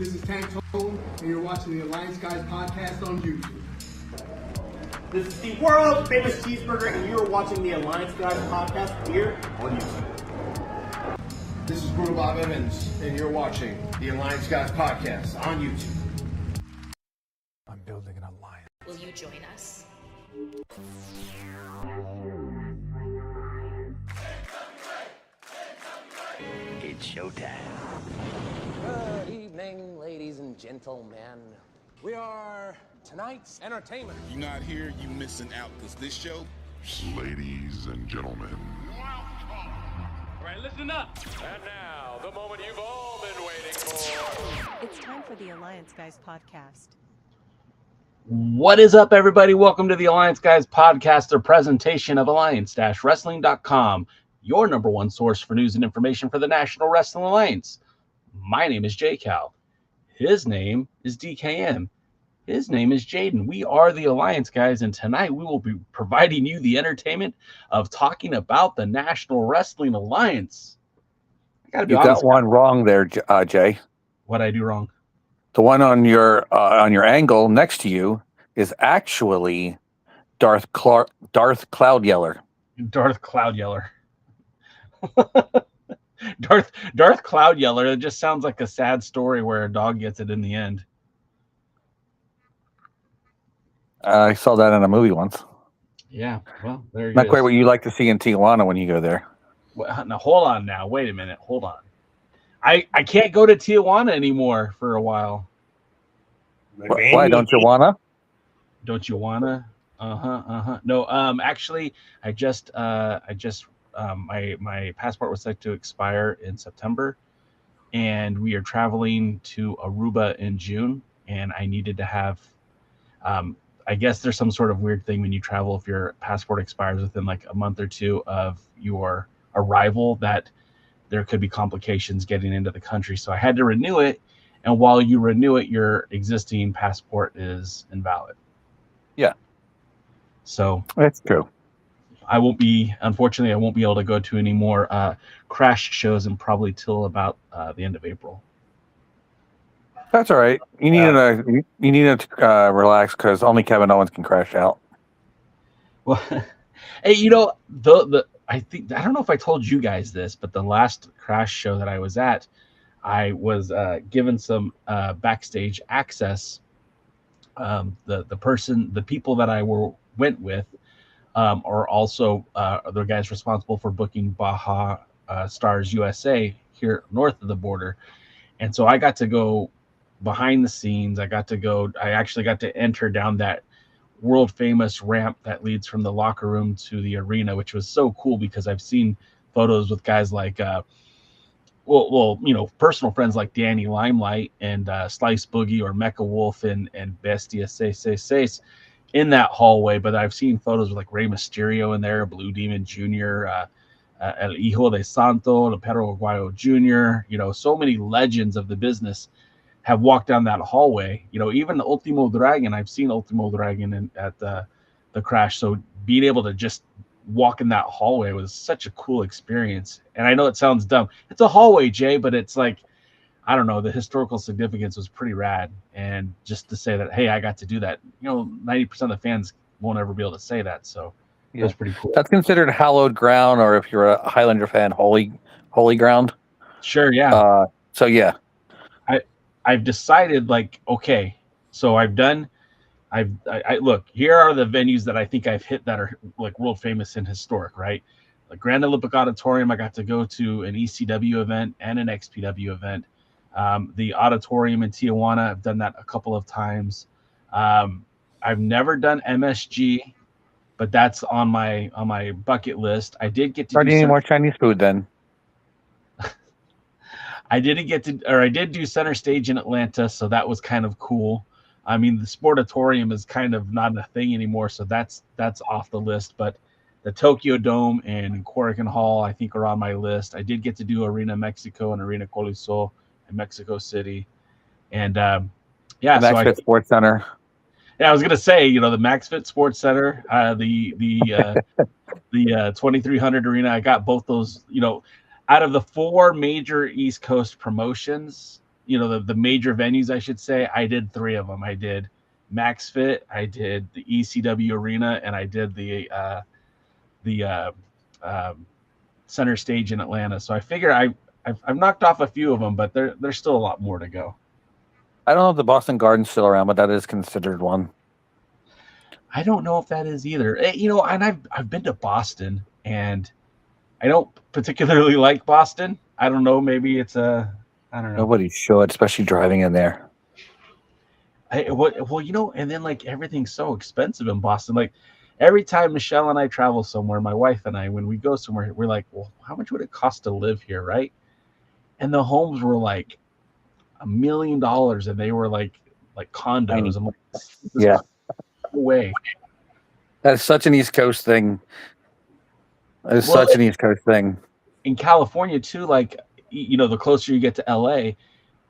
This is Santo, and you're watching the Alliance Guys podcast on YouTube. This is the world famous cheeseburger, and you're watching the Alliance Guys podcast here on YouTube. This is Bruno Bob Evans, and you're watching the Alliance Guys podcast on YouTube. I'm building an alliance. Will you join us? It's showtime. Good evening, ladies and gentlemen. We are tonight's entertainment. You're not here, you missing out, because this show... Ladies and gentlemen. All right, listen up. And now, the moment you've all been waiting for. It's time for the Alliance Guys podcast. What is up, everybody? Welcome to the Alliance Guys podcast, a presentation of alliance-wrestling.com, your number one source for news and information for the National Wrestling Alliance. My name is J-Cal. His name is DKM. His name is Jaden. We are the Alliance Guys, and tonight we will be providing you the entertainment of talking about the National Wrestling Alliance. I gotta be honest, got one wrong there, Jay. What'd I do wrong? The one on your angle next to you is actually Darth Cloud Yeller. Darth Cloud Yeller. Darth Cloud Yeller. It just sounds like a sad story where a dog gets it in the end. I saw that in a movie once. Yeah, well, there you Not go. quite what you like to see in Tijuana when you go there. Well, now, hold on now. Wait a minute. Hold on. I can't go to Tijuana anymore for a while. Why don't you wanna? Don't you wanna? No, actually, my passport was set to expire in September, and we are traveling to Aruba in June, and I needed to have, I guess there's some sort of weird thing when you travel, if your passport expires within like a month or two of your arrival, that there could be complications getting into the country. So I had to renew it. And while you renew it, your existing passport is invalid. Yeah. So That's true. Unfortunately, I won't be able to go to any more Crash shows and probably till about the end of April. That's all right. You need to relax because only Kevin Owens can crash out. Well, hey, I don't know if I told you guys this, but the last Crash show that I was at, I was given some backstage access. The people that I went with are also the guys responsible for booking Baja Stars USA here north of the border, and so I got to go behind the scenes. I actually got to enter down that world famous ramp that leads from the locker room to the arena, which was so cool because I've seen photos with guys like personal friends like Danny Limelight and Slice Boogie or Mecha Wolf and Bestia 666 in that hallway. But I've seen photos with like Rey Mysterio in there, Blue Demon Jr., El Hijo de Santo, El Perro Aguayo Jr., so many legends of the business have walked down that hallway. Even the Ultimo Dragon, I've seen Ultimo Dragon at the Crash. So being able to just walk in that hallway was such a cool experience. And I know it sounds dumb. It's a hallway, Jay, but it's like, I don't know, the historical significance was pretty rad. And just to say that, hey, I got to do that, 90% of the fans won't ever be able to say that. So it was pretty cool. That's considered hallowed ground, or if you're a Highlander fan, holy ground. Sure, yeah. So yeah. I've decided, okay, so I look, here are the venues that I think I've hit that are like world famous and historic, right? Like Grand Olympic Auditorium, I got to go to an ECW event and an XPW event. The auditorium in Tijuana, I've done that a couple of times. I've never done MSG, but that's on my bucket list. I did get to do any more Chinese food then. I did do Center Stage in Atlanta, so that was kind of cool. I mean, the Sportatorium is kind of not a thing anymore, so that's off the list. But the Tokyo Dome and Corrigan Hall, I think, are on my list. I did get to do Arena Mexico and Arena Coliseo in Mexico City, and the MaxFit Sports Center. Yeah, I was gonna say, the MaxFit Sports Center, the 2300 Arena. I got both those. Out of the four major East Coast promotions, the major venues, I should say. I did 3 of them. I did Max Fit, I did the ECW Arena, and I did the Center Stage in Atlanta. So I figure I've knocked off a few of them, but there's still a lot more to go. I don't know if the Boston Garden's still around, but that is considered one. I don't know if that is either. And I've been to Boston, and I don't particularly like Boston. I don't know. Maybe it's I don't know. Nobody should, especially driving in there. And then like everything's so expensive in Boston. Like every time Michelle and I travel somewhere, my wife and I, when we go somewhere, we're like, well, how much would it cost to live here, right? And the homes were like $1 million, and they were like condos. I'm like, yeah, no way. That's such an East Coast thing. Such an East Coast thing. In California too, like the closer you get to LA,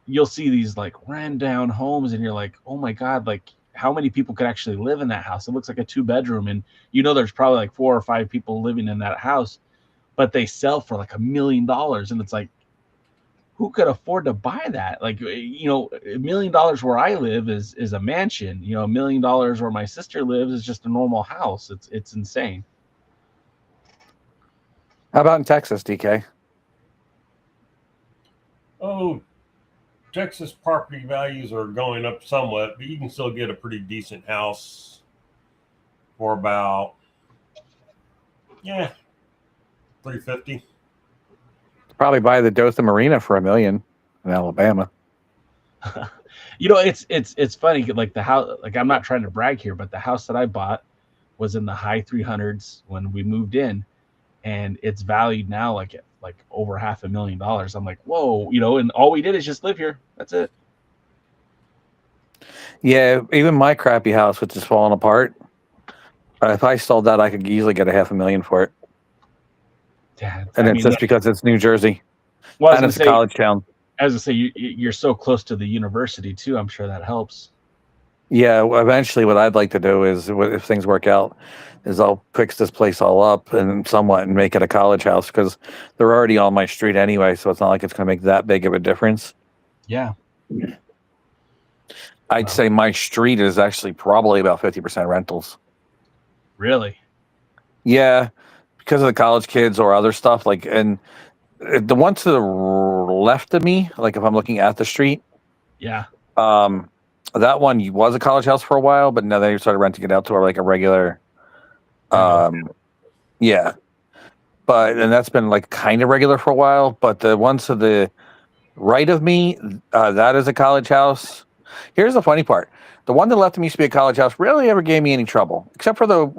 you'll see these like ran down homes, and you're like, oh my God, like how many people could actually live in that house? It looks like a 2-bedroom, and there's probably like 4 or 5 people living in that house, but they sell for like $1 million, and it's like, who could afford to buy that? Like, $1 million where I live is a mansion. $1 million where my sister lives is just a normal house. It's insane. How about in Texas, DK? Oh, Texas property values are going up somewhat, but you can still get a pretty decent house for about $350,000. Probably buy the Dothan Arena for $1 million in Alabama. It's funny. Like the house, like I'm not trying to brag here, but the house that I bought was in the high 300s when we moved in, and it's valued now like over $500,000. I'm like, whoa, and all we did is just live here. That's it. Yeah, even my crappy house, which is falling apart, if I sold that, I could easily get $500,000 for it. Yeah, Just because it's New Jersey, and it's a college town. As I say, you're so close to the university too. I'm sure that helps. Yeah, eventually, what I'd like to do is, if things work out, is I'll fix this place all up and make it a college house, because they're already on my street anyway, so it's not like it's going to make that big of a difference. Yeah. I'd say my street is actually probably about 50% rentals. Really? Yeah, because of the college kids or other stuff. Like, and the one to the left of me, like if I'm looking at the street, yeah, that one was a college house for a while, but now they started renting it out to like a regular. Yeah, and that's been like kind of regular for a while. But the one to the right of me, that is a college house. Here's the funny part: the one to the left of me used to be a college house. Rarely ever gave me any trouble, except for the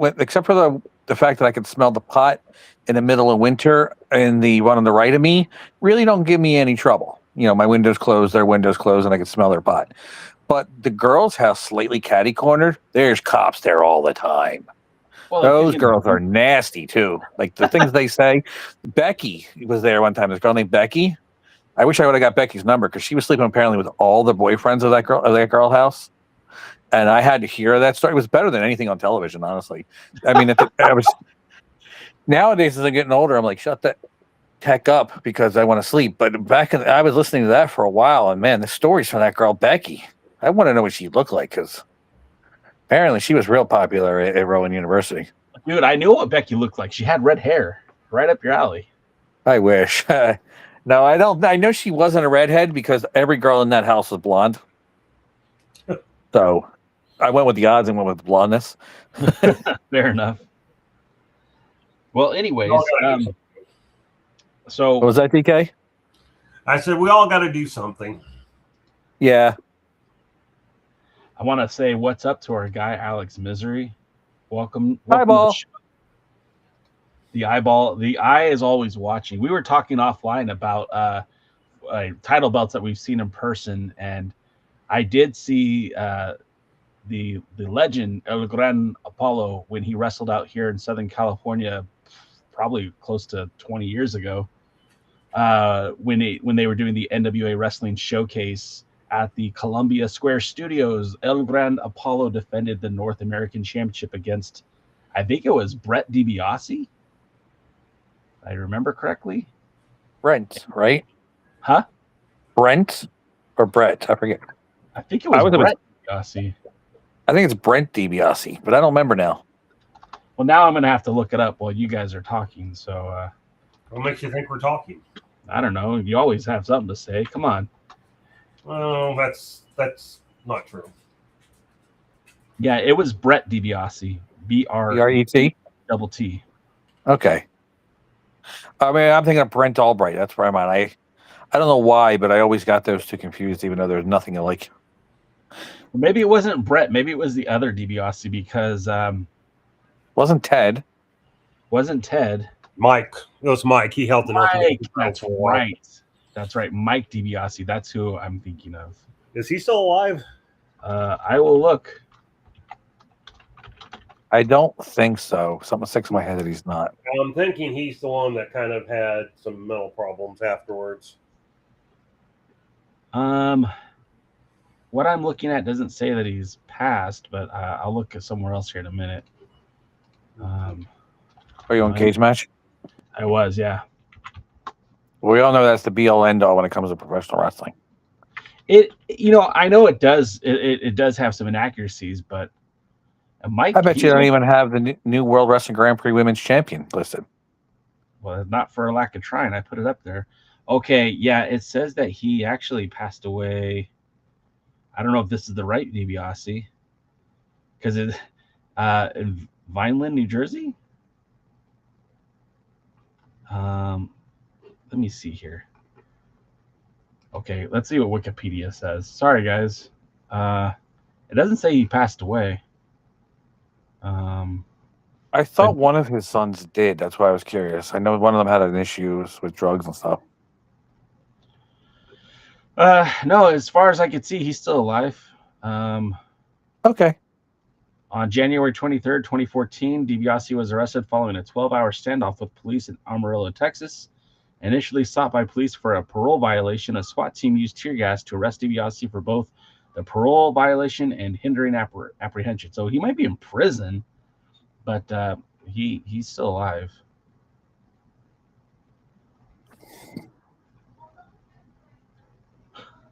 fact that I could smell the pot in the middle of winter. And the one on the right of me really don't give me any trouble. My windows closed, their windows closed, and I could smell their pot. But the girls' house, slightly catty cornered, there's cops there all the time. Well, those girls are nasty too. Like the things they say. Becky was there one time. This girl named Becky. I wish I would have got Becky's number, because she was sleeping apparently with all the boyfriends of that girl house. And I had to hear that story. It was better than anything on television, honestly. I mean, nowadays, as I'm getting older, I'm like, shut that heck up, because I want to sleep. But I was listening to that for a while, and man, the stories from that girl Becky, I want to know what she looked like, because apparently she was real popular at Rowan University. Dude, I knew what Becky looked like. She had red hair, right up your alley. I wish. No, I don't. I know she wasn't a redhead, because every girl in that house was blonde. So I went with the odds and went with blondness. Fair enough. Well, anyways, so what was that, DK? I said we all got to do something. Yeah. I want to say what's up to our guy Alex Misery. Welcome Eyeball. To the eyeball. The eye is always watching. We were talking offline about title belts that we've seen in person, and I did see the legend El Gran Apollo when he wrestled out here in Southern California, probably close to 20 years ago, when they were doing the NWA Wrestling Showcase at the Columbia Square Studios. El Gran Apollo defended the North American Championship against, I think it was Brett DiBiase. I remember correctly. Brent, right? Huh? Brent? or Brett. I forget. I think it was with Brett DiBiase. I think it's Brent DiBiase, but I don't remember now. Well, now I'm going to have to look it up while you guys are talking. So, What makes you think we're talking? I don't know. You always have something to say. Come on. Well, that's not true. Yeah, it was Brett DiBiase. B-R-E-T? Double T. Okay. I mean, I'm thinking of Brent Albright. That's where I'm at. I don't know why, but I always got those two confused, even though there's nothing alike. Maybe it wasn't Brett. Maybe it was the other DiBiase because wasn't Ted. Wasn't Ted. Mike. It was Mike. He held the Mike. That's right. That's right. Mike DiBiase. That's who I'm thinking of. Is he still alive? I will look. I don't think so. Something sticks in my head that he's not. I'm thinking he's the one that kind of had some mental problems afterwards. What I'm looking at doesn't say that he's passed, but I'll look at somewhere else here in a minute. Are you on Cage Match? I was, yeah. We all know that's the be-all end-all when it comes to professional wrestling. I know it does. It does have some inaccuracies, but Mike. I bet you don't even have the new World Wrestling Grand Prix Women's Champion listed. Well, not for a lack of trying. I put it up there. Okay, yeah, it says that he actually passed away. I don't know if this is the right DiBiase, because it in Vineland, New Jersey. Let me see here. Okay, let's see what Wikipedia says. Sorry, guys. It doesn't say he passed away. I thought one of his sons did. That's why I was curious. I know one of them had an issues with drugs and stuff. No, as far as I could see, he's still alive. Okay. On January 23rd, 2014, DiBiase was arrested following a 12-hour standoff with police in Amarillo, Texas. Initially sought by police for a parole violation, a SWAT team used tear gas to arrest DiBiase for both the parole violation and hindering apprehension. So he might be in prison, but he's still alive.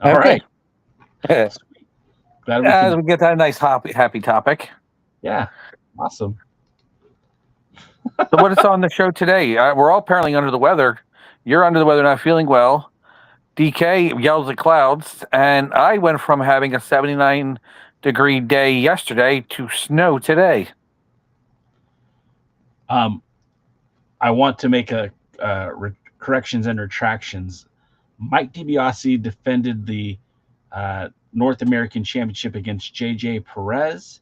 All right. Glad we get that nice happy topic. Yeah, awesome. So what is on the show today? We're all apparently under the weather. You're under the weather, not feeling well. DK yells at clouds, and I went from having a 79-degree day yesterday to snow today. I want to make corrections and retractions. Mike DiBiase defended the North American Championship against JJ Perez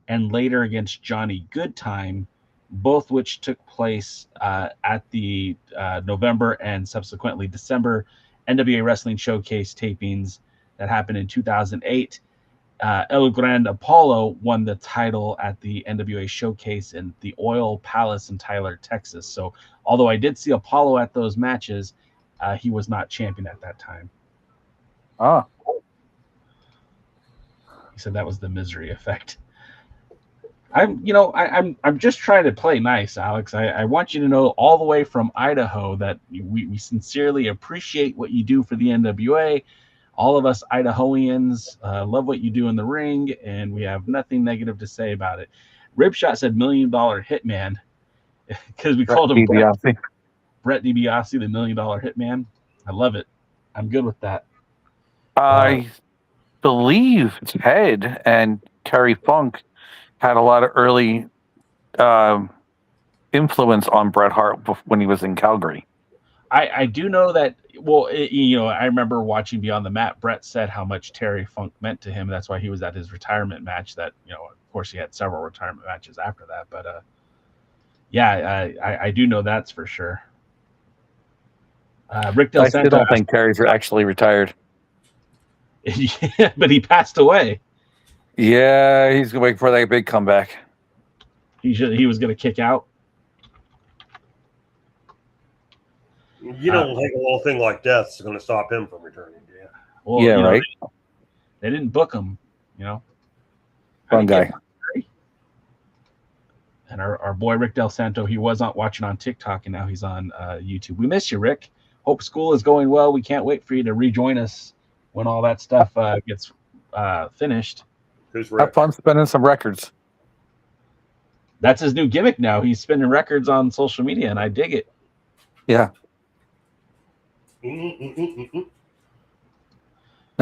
and later against Johnny Goodtime, both which took place at the November and subsequently December NWA Wrestling Showcase tapings that happened in 2008. El Grand Apollo won the title at the NWA Showcase in the Oil Palace in Tyler, Texas. So although I did see Apollo at those matches, he was not champion at that time. Ah. He said that was the misery effect. I'm just trying to play nice, Alex. I want you to know all the way from Idaho that we sincerely appreciate what you do for the NWA. All of us Idahoans love what you do in the ring, and we have nothing negative to say about it. Ribshot said $1 Million Hitman because we called him Brett DiBiase, the $1 Million Hitman. I love it. I'm good with that. I believe Ted and Terry Funk had a lot of early influence on Bret Hart when he was in Calgary. I do know that. Well, I remember watching Beyond the Mat. Bret said how much Terry Funk meant to him. That's why he was at his retirement match. That of course, he had several retirement matches after that. But I do know that's for sure. Rick Del Santo. I still don't think Terry's actually retired. Yeah, but he passed away. Yeah, he's gonna wait for that big comeback. He was gonna kick out. You don't think a little thing like death is going to stop him from returning, do you? Well, yeah, right. They didn't book him, Fun guy. And our boy Rick Del Santo, he was watching on TikTok, and now he's on YouTube. We miss you, Rick. Hope school is going well. We can't wait for you to rejoin us when all that stuff gets finished. Who's Rick? Have fun spinning some records. That's his new gimmick now. He's spinning records on social media, and I dig it. Yeah. No,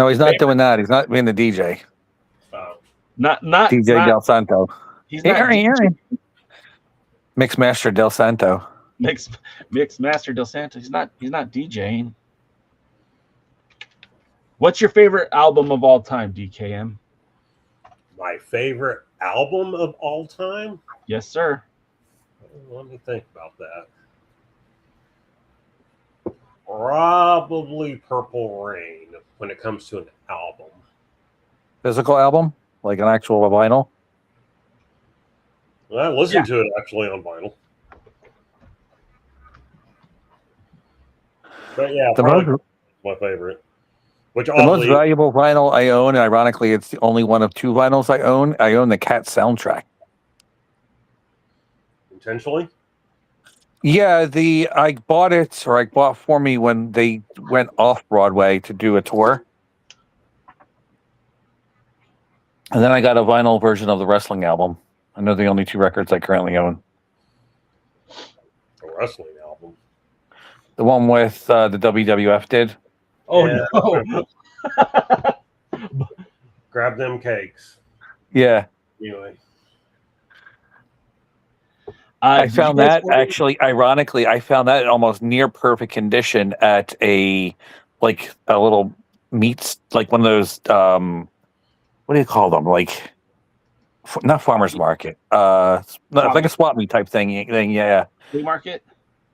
he's not doing that. He's not being the DJ. Not DJ Del Santo. He's not Mix Master Del Santo. Mix Master Del Santo. He's not DJing. What's your favorite album of all time, DKM? My favorite album of all time? Yes, sir. Let me think about that. Probably Purple Rain when it comes to an album. Physical album? Like an actual vinyl? Well, I listened to it actually on vinyl. But yeah, my favorite. Which the most valuable vinyl I own, and ironically, it's the only one of 2 vinyls I own. I own the Cat soundtrack. Intentionally? Yeah, I bought for me when they went off Broadway to do a tour. And then I got a vinyl version of the wrestling album. And they're the only 2 records I currently own. A wrestling album? The one with the WWF did. Oh, yeah. No. Grab them cakes. Yeah. Anyway. I found that ironically, I found that in almost near perfect condition at a little meats, like one of those, what do you call them? Like, not farmer's market. Like a swap meet type thing. Yeah. Flea market?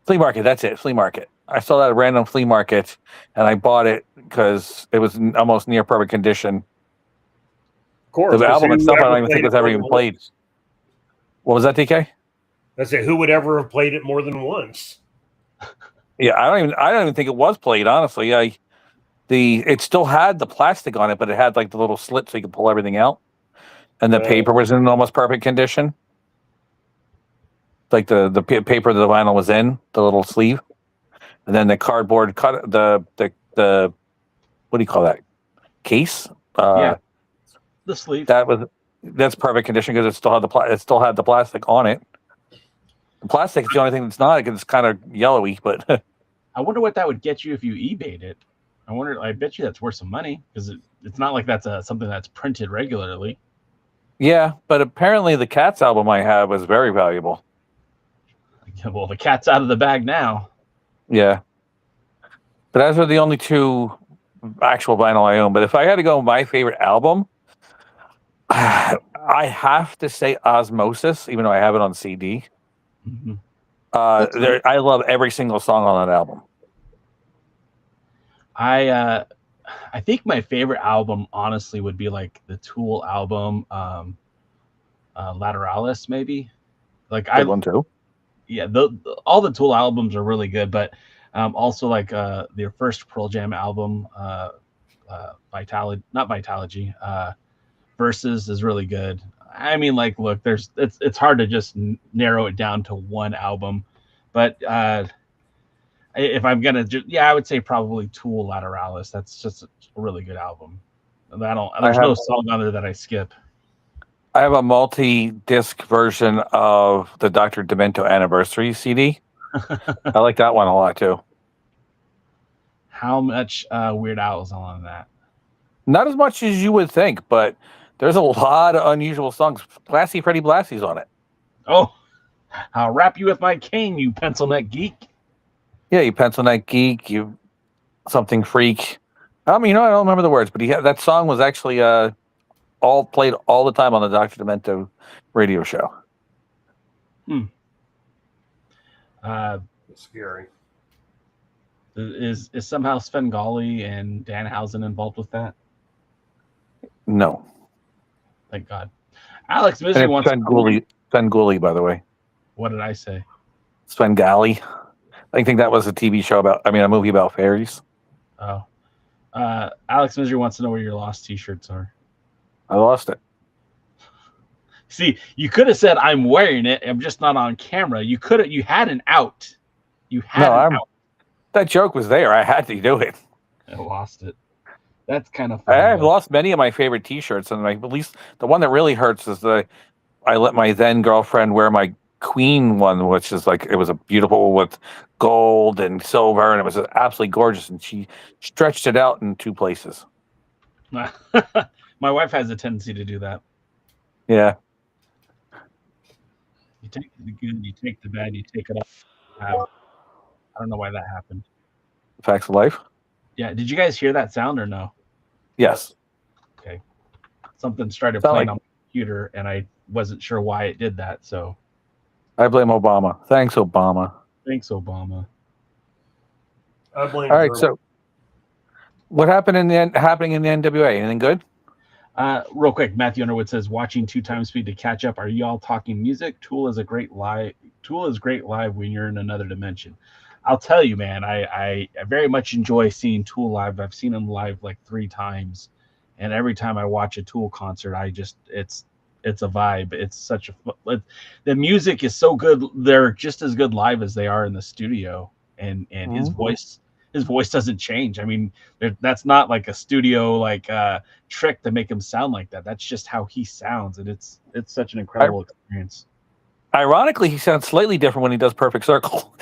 Flea market. That's it. Flea market. I saw that at a random flea market, and I bought it because it was in almost near perfect condition. Of course. The album itself, I don't even think it's ever even played. What was that, DK? I say, who would ever have played it more than once? Yeah, I don't even think it was played. Honestly, it still had the plastic on it, but it had like the little slit so you could pull everything out, and the paper was in almost perfect condition. Like the paper that the vinyl was in, the little sleeve. And then the cardboard cut the what do you call that? Case? The sleeve. That's perfect condition because it still had the plastic on it. The plastic is the only thing that's not. It's kind of yellowy, but I wonder what that would get you if you eBayed it. I bet you that's worth some money because it's not like that's something that's printed regularly. Yeah, but apparently the Cats album I have was very valuable. Well, the cat's out of the bag now. Yeah. But those are the only 2 actual vinyl I own. But if I had to go my favorite album, I have to say Osmosis, even though I have it on CD. Mm-hmm. I love every single song on that album. I think my favorite album, honestly, would be like the Tool album, Lateralis, maybe. Like one too. Yeah, all the Tool albums are really good, but also like their first Pearl Jam album, Vitalogy, Versus is really good. I mean, like, look, it's hard to just narrow it down to one album, but if I'm gonna, I would say probably Tool Lateralis. That's just a really good album. There's no song on there that I skip. I have a multi-disc version of the Dr. Demento Anniversary CD. I like that one a lot too. How much Weird Al is on that? Not as much as you would think, but there's a lot of unusual songs. Blassie Freddie Blassie's on it. Oh, I'll wrap you with my cane, you pencil neck geek. Yeah, you pencil neck geek, you something freak. I don't remember the words, but that song was actually all played all the time on the Dr. Demento radio show. Scary. Is somehow Svengali and Danhausen involved with that? No. Thank God. Alex Misery wants Svengali, by the way. What did I say? Svengali. I think that was a movie about fairies. Oh. Alex Misery wants to know where your lost t-shirts are. I lost it. See, you could have said I'm wearing it. I'm just not on camera. You had an out. You had an out. That joke was there. I had to do it. I lost it. That's kind of funny. I've lost many of my favorite T-shirts, and at least the one that really hurts is I let my then girlfriend wear my Queen one, which is like, it was a beautiful with gold and silver, and it was absolutely gorgeous, and she stretched it out in 2 places. My wife has a tendency to do that. Yeah. You take the good, you take the bad, you take it all. I don't know why that happened. Facts of life. Yeah. Did you guys hear that sound or no? Yes. Okay. Something started Sound playing like- on my computer, and I wasn't sure why it did that. So I blame Obama. Thanks, Obama. thanks, Obama. I blame. All right. Germany. So, what happened happening in the NWA? Anything good? Real quick, Matthew Underwood says, watching 2 times speed to catch up. Are y'all talking music? Tool is great live when you're in another dimension. I'll tell you, man, I very much enjoy seeing Tool live. I've seen him live like 3 times, and every time I watch a Tool concert, it's a vibe. It's such the music is so good. They're just as good live as they are in the studio, and his voice doesn't change. I mean, that's not like a studio trick to make him sound like that. That's just how he sounds, and it's such an incredible experience. Ironically, he sounds slightly different when he does Perfect Circle.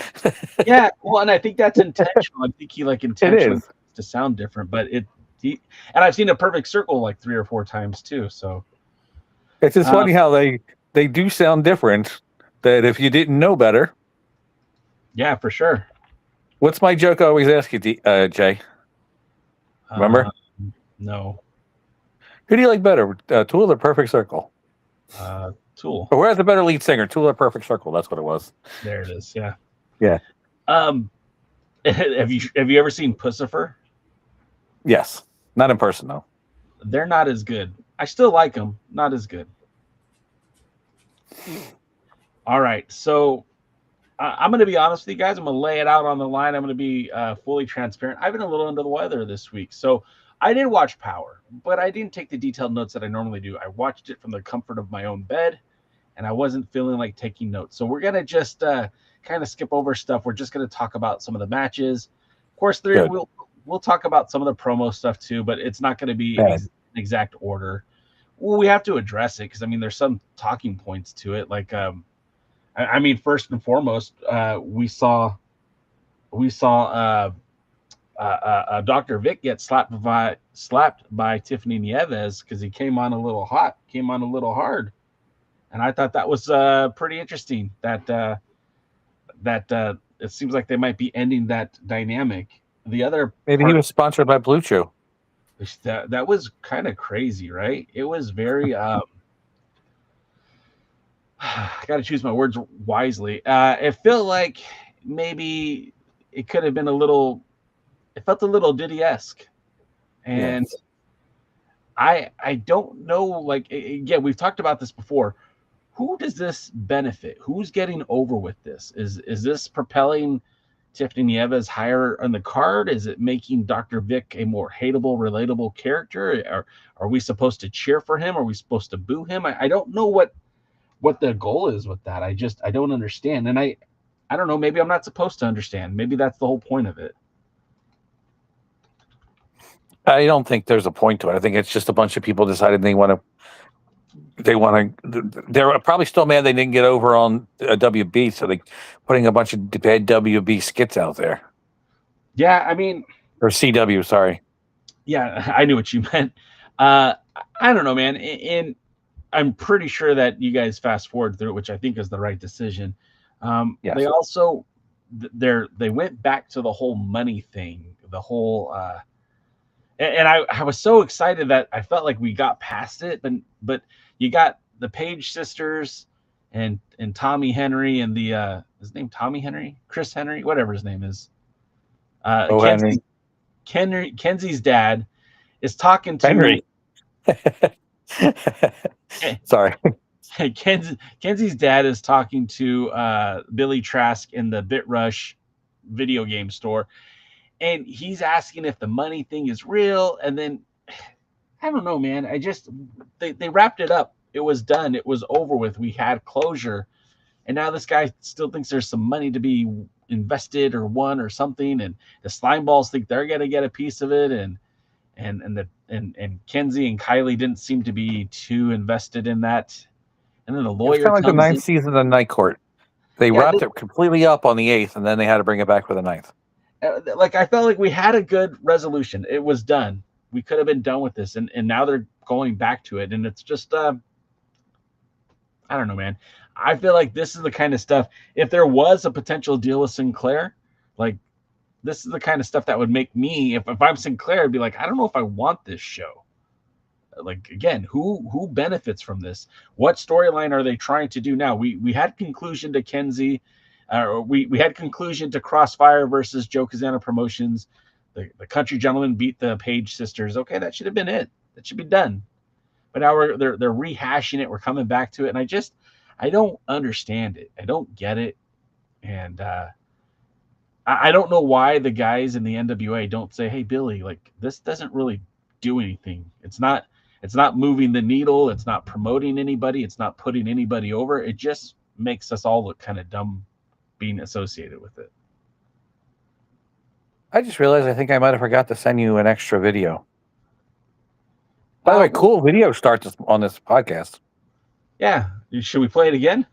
Yeah, well, and I think that's intentional. I think he intentionally to sound different, but and I've seen a Perfect Circle like 3 or 4 times too. So it's just funny how they do sound different. That if you didn't know better. Yeah, for sure. What's my joke I always ask you, Jay? Remember? No. Who do you like better, Tool or Perfect Circle? Tool. Or who has a better lead singer, Tool or Perfect Circle? That's what it was. There it is. Yeah. Yeah. Have you ever seen Pussifer? Yes. Not in person, though. They're not as good. I still like them. Not as good. All right. So I'm going to be honest with you guys. I'm going to lay it out on the line. I'm going to be fully transparent. I've been a little under the weather this week. So I did watch Power, but I didn't take the detailed notes that I normally do. I watched it from the comfort of my own bed, and I wasn't feeling like taking notes. So we're going to just kind of skip over stuff. We're just going to talk about some of the matches. Of course, we'll talk about some of the promo stuff too, but it's not going to be in exact order. Well, we have to address it because, I mean, there's some talking points to it. Like, I mean, first and foremost, we saw Dr. Vic get slapped by Tiffany Nieves because he came on a little hard, and I thought that was pretty interesting. That it seems like they might be ending that dynamic. The other maybe he was sponsored by Blue Chew. That was kind of crazy, right? It was very. I got to choose my words wisely. It felt like maybe it could have been it felt a little Diddy-esque. And yes. I don't know, like, again, we've talked about this before. Who does this benefit? Who's getting over with this? Is this propelling Tiffany Nieves higher on the card? Is it making Dr. Vic a more hateable, relatable character? Are we supposed to cheer for him? Are we supposed to boo him? I don't know what the goal is with that. I don't understand. And I don't know, maybe I'm not supposed to understand. Maybe that's the whole point of it. I don't think there's a point to it. I think it's just a bunch of people decided they're probably still mad they didn't get over on WB, so they're putting a bunch of bad WB skits out there. Yeah, I mean, or CW, sorry. Yeah, I knew what you meant. I don't know, man. And I'm pretty sure that you guys fast forward through it, which I think is the right decision. Yes. They also they went back to the whole money thing, the whole and I was so excited that I felt like we got past it, but you got the Page sisters and Tommy Henry and the his name Tommy Henry, Chris Henry, whatever his name is. Kenzie's dad is talking to Henry. Sorry. Kenzie's dad is talking to Billy Trask in the BitRush video game store, and he's asking if the money thing is real. And then I don't know, man. They wrapped it up. It was done. It was over with. We had closure, and now this guy still thinks there's some money to be invested or won or something, and the slime balls think they're gonna get a piece of it, and and Kenzie and Kylie didn't seem to be too invested in that. And then the It was lawyer kind of like the comes ninth in. season of Night Court. They wrapped it completely up on the 8th, and then they had to bring it back for the 9th. Like, I felt like we had a good resolution. It was done. We could have been done with this, and now they're going back to it, and it's just I don't know, man. I feel like this is the kind of stuff, if there was a potential deal with Sinclair, like, this is the kind of stuff that would make me, if I'm Sinclair, I'd be like, I don't know if I want this show. Like, again, who benefits from this? What storyline are they trying to do now? We had conclusion to Kenzie, we had conclusion to Crossfire versus Joe Kazana Promotions. The Country Gentlemen beat the Page sisters. Okay, that should have been it. That should be done. But now they're rehashing it. We're coming back to it, and I don't understand it. I don't get it, and I don't know why the guys in the NWA don't say, "Hey, Billy, like, this doesn't really do anything. It's not moving the needle. It's not promoting anybody. It's not putting anybody over. It just makes us all look kind of dumb being associated with it." I just realized I think I might have forgot to send you an extra video. By the way, cool video starts on this podcast. Yeah. Should we play it again?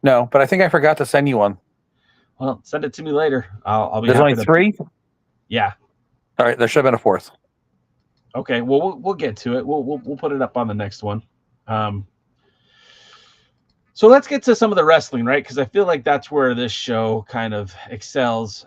No, but I think I forgot to send you one. Well, send it to me later. I'll be There's happy only 3? Yeah. All right, there should have been a 4th. Okay, well, we'll get to it. We'll put it up on the next one. So let's get to some of the wrestling, right? Because I feel like that's where this show kind of excels.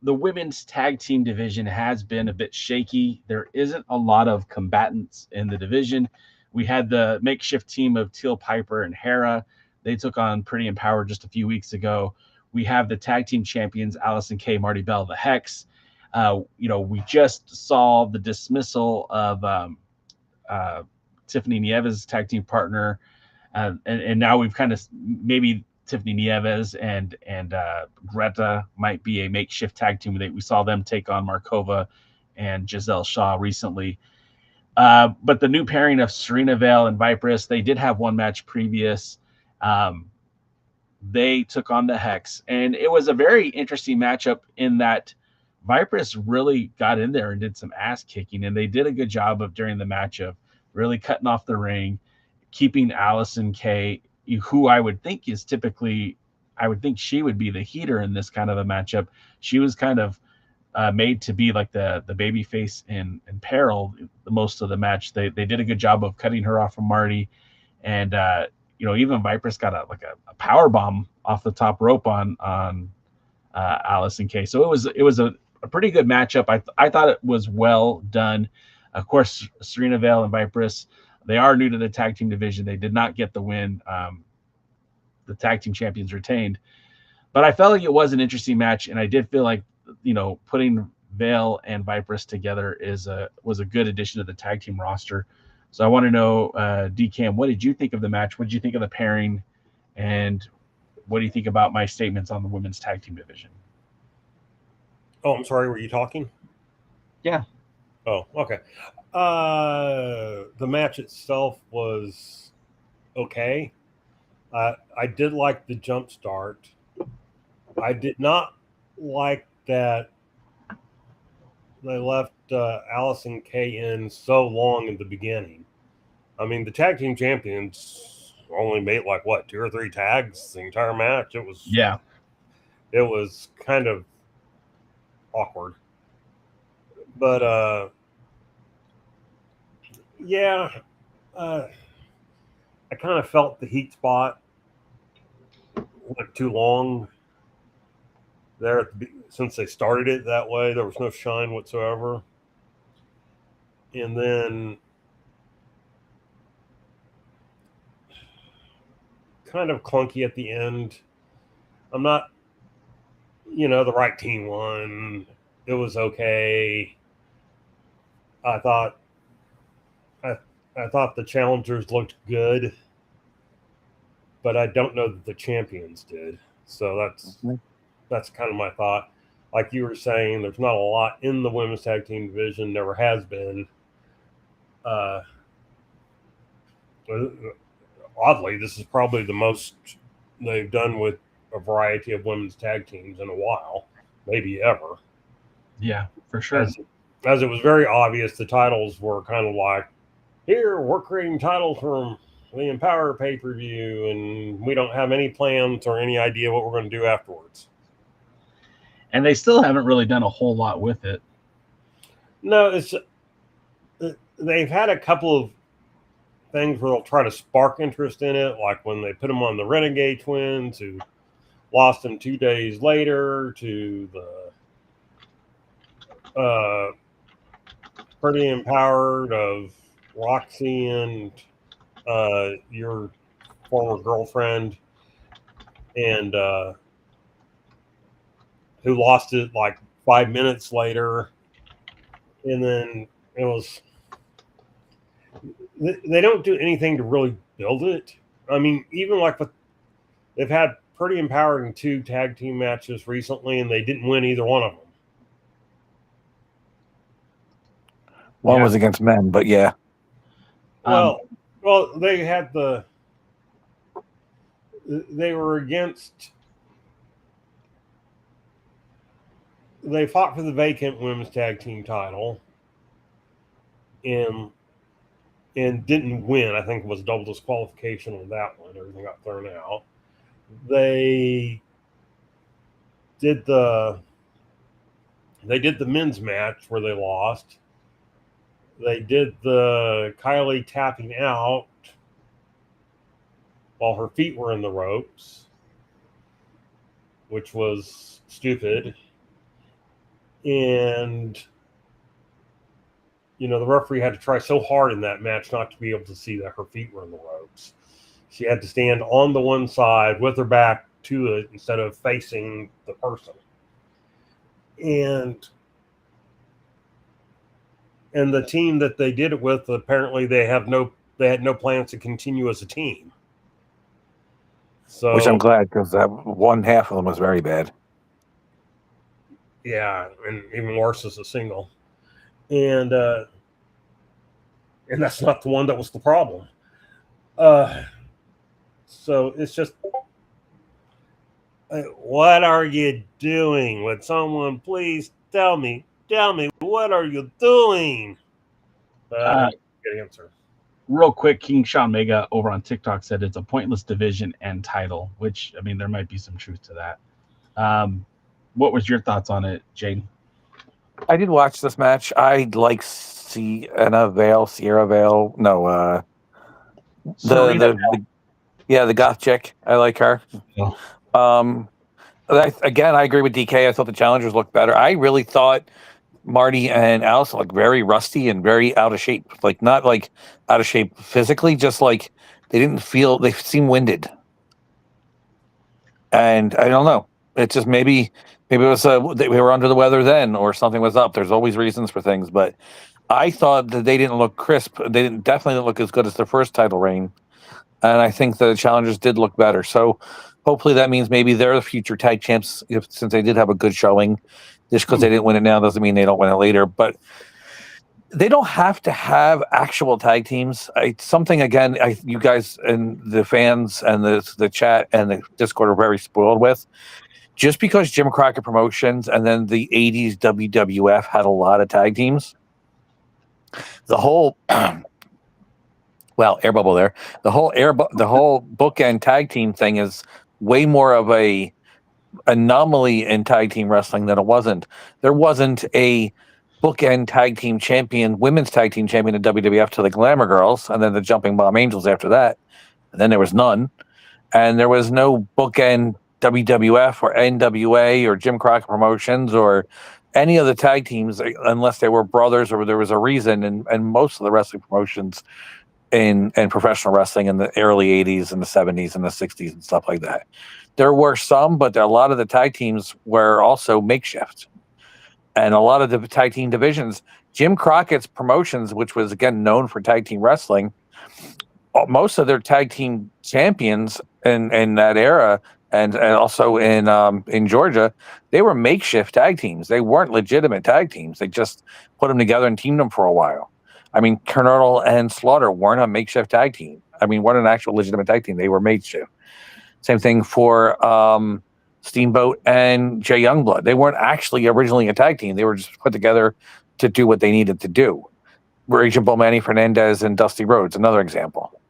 The women's tag team division has been a bit shaky. There isn't a lot of combatants in the division. We had the makeshift team of Teal Piper and Hera. They took on Pretty Empowered just a few weeks ago. We have the tag team champions, Allison Kay, Marty Bell, the Hex. We just saw the dismissal of Tiffany Nieves' tag team partner. And now we've kind of maybe Tiffany Nieves and Greta might be a makeshift tag team. We saw them take on Markova and Giselle Shaw recently. But the new pairing of Serena Vale and Viperous, they did have one match previous. They took on the Hex, and it was a very interesting matchup in that Viperous really got in there and did some ass kicking, and they did a good job of during the match of really cutting off the ring, keeping Allison Kay, who I would think she would be the heater in this kind of a matchup. She was kind of made to be like the baby face in peril most of the match. They did a good job of cutting her off from Marty, and even Viperous got a power bomb off the top rope on Allison Kay. So it was a pretty good matchup. I thought it was well done. Of course, Serena Vale and Viperous, they are new to the tag team division. They did not get the win. The tag team champions retained, but I felt like it was an interesting match, and I did feel like putting Vale and Viperous together was a good addition to the tag team roster. So I want to know, DCam, what did you think of the match? What did you think of the pairing? And what do you think about my statements on the women's tag team division? Oh, I'm sorry. Were you talking? Yeah. Oh, okay. The match itself was okay. I did like the jump start. I did not like that they left Allison Kay in so long in the beginning. I mean, the tag team champions only made 2 or 3 tags the entire match. It was kind of awkward. But I kind of felt the heat spot went too long there since they started it that way. There was no shine whatsoever. And then kind of clunky at the end. I'm not, the right team won. It was okay. I thought the challengers looked good, but I don't know that the champions did. So that's kind of my thought. Like you were saying, there's not a lot in the women's tag team division. Never has been. Oddly, this is probably the most they've done with a variety of women's tag teams in a while, maybe ever. Yeah, for sure. as it was very obvious, the titles were kind of like, here, we're creating titles from the Empower pay-per-view, and we don't have any plans or any idea what we're going to do afterwards. And they still haven't really done a whole lot with it. No, they've had a couple of things where they'll try to spark interest in it, like when they put them on the Renegade Twins, who lost them 2 days later to the Pretty Empowered of Roxy and your former girlfriend, and who lost it like 5 minutes later. And then it was, they don't do anything to really build it. I mean, even like they've had Pretty Empowered in 2 tag team matches recently, and they didn't win either one of them. One was against men, but yeah. Well, they had they were against. They fought for the vacant women's tag team title, and didn't win. I think it was double disqualification on that one. Everything got thrown out. They did the men's match where they lost. They did the Kylie tapping out while her feet were in the ropes, which was stupid. And, you know, the referee had to try so hard in that match not to be able to see that her feet were in the ropes. She had to stand on the one side with her back to it instead of facing the person. And the team that they did it with, apparently they had no plans to continue as a team. So, which I'm glad, because that one half of them was very bad. Yeah, and even worse as a single. And that's not the one that was the problem. So it's just, what are you doing? Would someone please tell me, what are you doing? Good answer. Real quick, King Sean Mega over on TikTok said it's a pointless division and title, which, I mean, there might be some truth to that. What was your thoughts on it, Jaden? I did watch this match. I like Sierra Vale. No, the goth chick. I like her. Yeah. Again, I agree with DK. I thought the challengers looked better. I really thought Marty and Alice looked very rusty and very out of shape. Like, not like out of shape physically, just like they seemed winded. And I don't know. It's just maybe it was we were under the weather then, or something was up. There's always reasons for things, but I thought that they didn't look crisp. They definitely didn't look as good as their first title reign, and I think the challengers did look better. So hopefully that means maybe they're the future tag champs, since they did have a good showing. Just because they didn't win it now doesn't mean they don't win it later. But they don't have to have actual tag teams. Something, again, you guys and the fans and the chat and the Discord are very spoiled with. Just because Jim Crockett Promotions and then the 80s WWF had a lot of tag teams, the whole air bubble there. The whole bookend tag team thing is way more of a anomaly in tag team wrestling than it wasn't. There wasn't a bookend tag team champion, women's tag team champion in WWF to the Glamour Girls, and then the Jumping Bomb Angels after that. And then there was none. And there was no bookend WWF or NWA or Jim Crockett Promotions or any of the tag teams, unless they were brothers or there was a reason. And most of the wrestling promotions in professional wrestling in the early 80s and the 70s and the 60s and stuff like that. There were some, but a lot of the tag teams were also makeshift. And a lot of the tag team divisions, Jim Crockett's Promotions, which was, again, known for tag team wrestling, most of their tag team champions in that era and also in Georgia, they were makeshift tag teams. They weren't legitimate tag teams. They just put them together and teamed them for a while. I mean, Colonel and Slaughter weren't a makeshift tag team. I mean, weren't an actual legitimate tag team. They were makeshift. Same thing for Steamboat and Jay Youngblood. They weren't actually originally a tag team. They were just put together to do what they needed to do. Raging Bull Manny Fernandez and Dusty Rhodes, another example.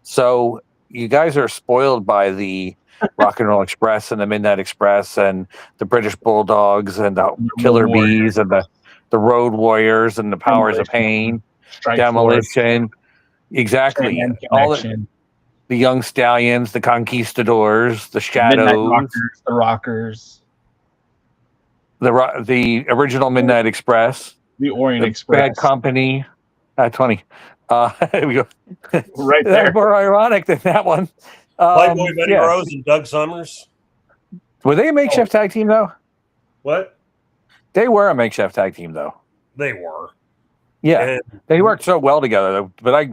So you guys are spoiled by the Rock and Roll Express and the Midnight Express and the British Bulldogs and the Killer Bees and the Road Warriors and the Powers of Pain, Demolition. Exactly. All the Young Stallions, the Conquistadors, the Shadows, the Rockers, the original Midnight Express, the Orient Express, Bad Company. 20. There we go. Right there. That's more ironic than that one. Playboy Betty Rose and Doug Summers. Were they a makeshift tag team, though? What? They were a makeshift tag team, though. They were. Yeah. They worked so well together, though. But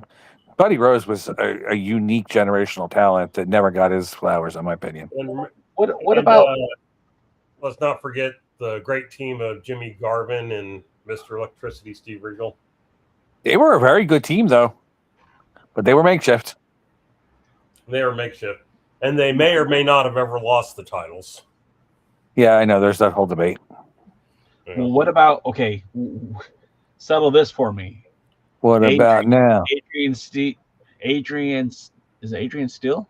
Buddy Rose was a unique generational talent that never got his flowers, in my opinion. What about... let's not forget the great team of Jimmy Garvin and Mr. Electricity Steve Regal. They were a very good team, though. But they were makeshift. They were makeshift. And they may or may not have ever lost the titles. Yeah, I know. There's that whole debate. Yeah. Well, what about, okay, settle this for me. What about now? Is it Adrian Steele?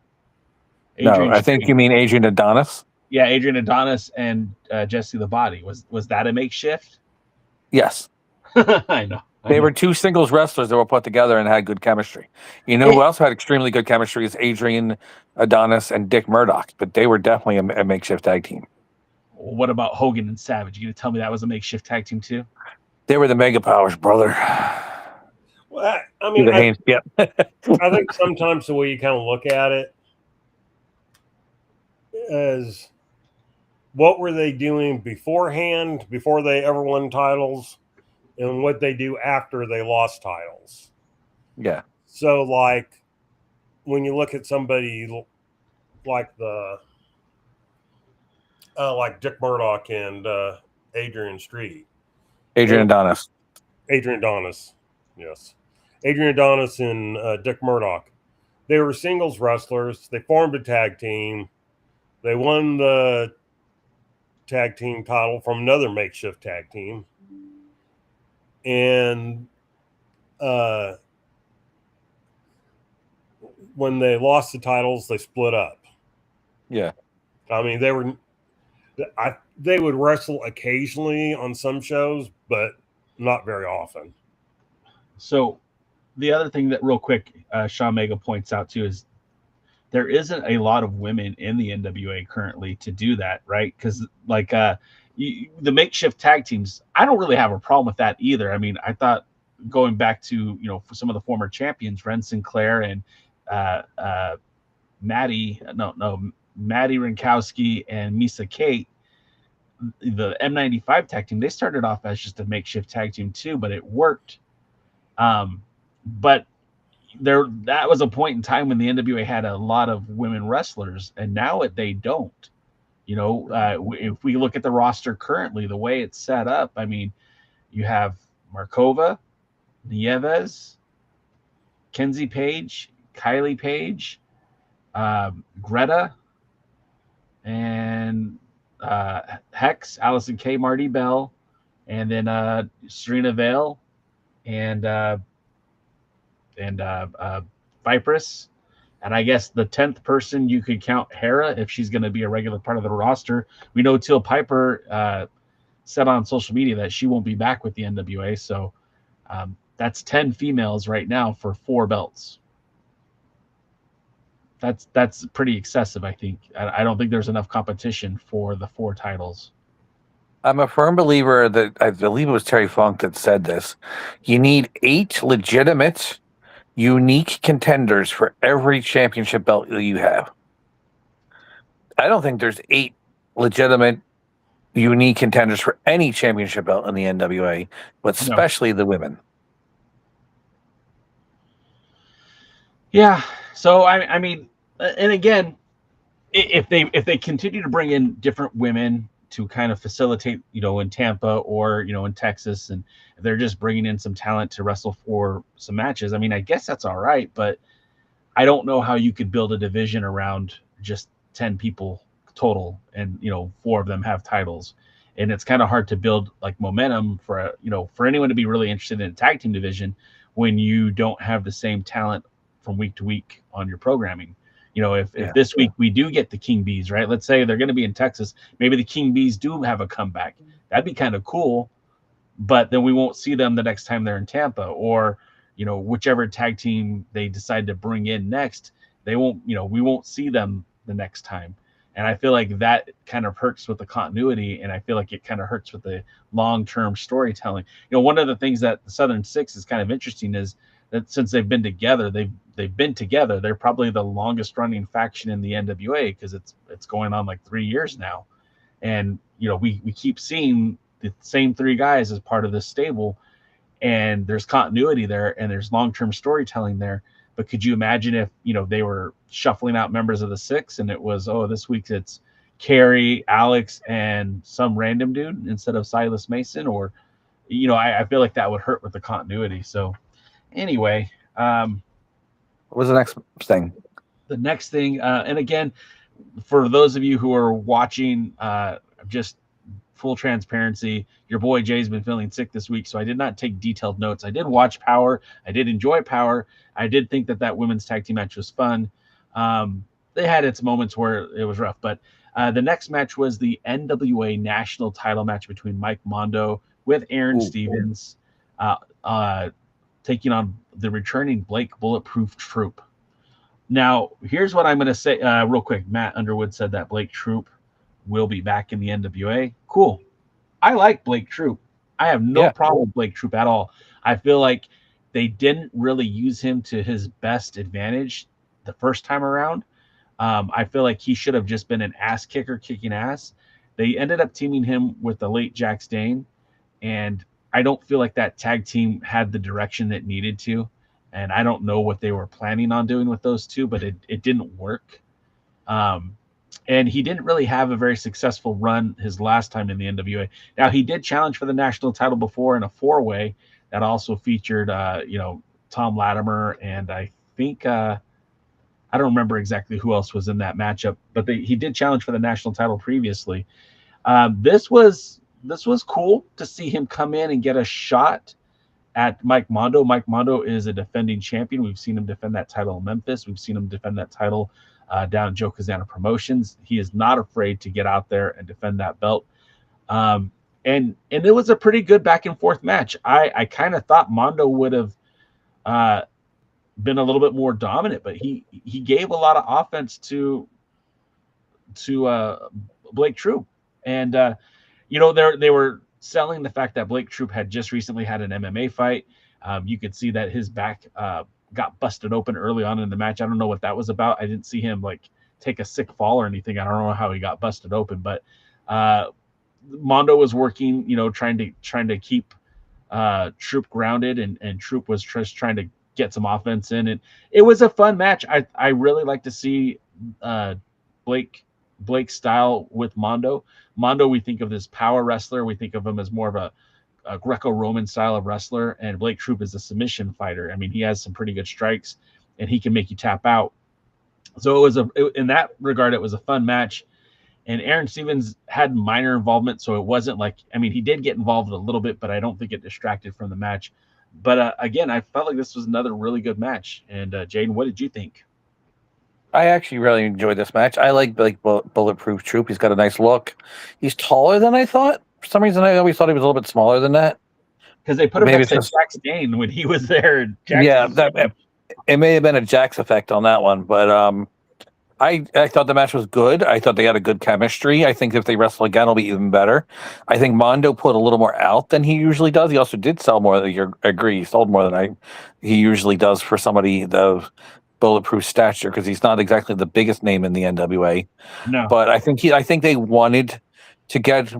No, I think you mean Adrian Adonis. Yeah, Adrian Adonis and Jesse the Body. Was that a makeshift? Yes. I know. They were two singles wrestlers that were put together and had good chemistry. You know who else had extremely good chemistry is Adrian Adonis and Dick Murdoch, but they were definitely a makeshift tag team. What about Hogan and Savage? You gonna tell me that was a makeshift tag team too? They were the Mega Powers, brother. Well, I mean, I think sometimes the way you kind of look at it is what were they doing beforehand, before they ever won titles, and what they do after they lost titles. Yeah. So, like, when you look at somebody like like Dick Murdoch and Adrian Adonis, yes. Adrian Adonis and Dick Murdoch. They were singles wrestlers. They formed a tag team. They won the tag team title from another makeshift tag team. And when they lost the titles, they split up. Yeah. I mean, they would wrestle occasionally on some shows, but not very often. So the other thing that real quick, Sean Mega points out too, is there isn't a lot of women in the NWA currently to do that, right? Because like the makeshift tag teams, I don't really have a problem with that either. I mean, I thought going back to, for some of the former champions, Ren Sinclair and Maddie Rinkowski and Misa Kate, the M95 tag team, they started off as just a makeshift tag team too, but it worked. But that was a point in time when the NWA had a lot of women wrestlers, and now they don't. If we look at the roster currently, the way it's set up, I mean, you have Markova, Nieves, Kenzie Page, Kylie Page, Greta, and Hex, Allison K, Marty Bell, and then Serena Vale, and Vipress. And I guess the 10th person you could count Hera if she's going to be a regular part of the roster. We know Teal Piper said on social media that she won't be back with the NWA. So that's 10 females right now for 4 belts. That's pretty excessive, I think. I don't think there's enough competition for the 4 titles. I'm a firm believer that, I believe it was Terry Funk that said this. You need 8 legitimate, unique contenders for every championship belt that you have. I don't think there's 8 legitimate, unique contenders for any championship belt in the NWA, but especially the women. Yeah. So I mean, and again, if they continue to bring in different women to kind of facilitate, in Tampa or, in Texas, and if they're just bringing in some talent to wrestle for some matches, I mean, I guess that's all right, but I don't know how you could build a division around just 10 people total and, 4 of them have titles. and it's kind of hard to build like momentum for for anyone to be really interested in a tag team division when you don't have the same talent from week to week on your programming. If this week we do get the King Bees, right? Let's say they're going to be in Texas. Maybe the King Bees do have a comeback. That'd be kind of cool, but then we won't see them the next time they're in Tampa, or whichever tag team they decide to bring in next, we won't see them the next time. And I feel like that kind of hurts with the continuity, and I feel like it kind of hurts with the long-term storytelling. One of the things that the Southern Six is kind of interesting is that since they've been together, they're probably the longest running faction in the NWA, because it's going on like 3 years now. And we keep seeing the same three guys as part of this stable, and there's continuity there and there's long-term storytelling there. But could you imagine if they were shuffling out members of the Six, and it was, this week it's Kerry, Alex, and some random dude instead of Silas Mason? Or I feel like that would hurt with the continuity. So anyway, what was the next thing? The next thing, and again, for those of you who are watching, just full transparency, your boy Jay's been feeling sick this week, so I did not take detailed notes. I did watch Power. I did enjoy Power. I did think that women's tag team match was fun. They had its moments where it was rough, but the next match was the NWA national title match between Mike Mondo with Aaron Stevens, taking on the returning Blake Bulletproof Troop. Now, here's what I'm going to say real quick. Matt Underwood said that Blake Troop will be back in the NWA. Cool. I like Blake Troop. I have no problem with Blake Troop at all. I feel like they didn't really use him to his best advantage the first time around. I feel like he should have just been an ass kicker kicking ass. They ended up teaming him with the late Jax Dane, and I don't feel like that tag team had the direction it needed to. And I don't know what they were planning on doing with those two, but it didn't work. And he didn't really have a very successful run his last time in the NWA. Now, he did challenge for the national title before in a 4-way that also featured, Tom Latimer, and I think I don't remember exactly who else was in that matchup, but he did challenge for the national title previously. This was cool to see him come in and get a shot at Mike Mondo. Mike Mondo is a defending champion. We've seen him defend that title in Memphis. We've seen him defend that title down at Joe Kazana Promotions. He is not afraid to get out there and defend that belt. And it was a pretty good back and forth match. I kind of thought Mondo would have been a little bit more dominant, but he gave a lot of offense to Blake Troop. And they were selling the fact that Blake Troop had just recently had an MMA fight. You could see that his back got busted open early on in the match. I don't know what that was about. I didn't see him take a sick fall or anything. I don't know how he got busted open, but Mondo was working, trying to keep Troop grounded, and Troop was just trying to get some offense in. And it was a fun match. I really like to see Blake's style with Mondo. Mondo, we think of this power wrestler. We think of him as more of a Greco-Roman style of wrestler, and Blake Troop is a submission fighter. I mean, he has some pretty good strikes, and he can make you tap out. So in that regard, it was a fun match. And Aaron Stevens had minor involvement, so it wasn't he did get involved a little bit, but I don't think it distracted from the match. But again, I felt like this was another really good match. And Jaden, what did you think? I actually really enjoyed this match. I like Bulletproof Troop. He's got a nice look. He's taller than I thought. For some reason, I always thought he was a little bit smaller than that. Because they put him next to Jax Dane when he was there. It may have been a Jax effect on that one, but I thought the match was good. I thought they had a good chemistry. I think if they wrestle again, it'll be even better. I think Mondo put a little more out than he usually does. He also did sell more. I agree. He sold more than he usually does for somebody of Bulletproof stature, because he's not exactly the biggest name in the NWA. No, but I think they wanted to get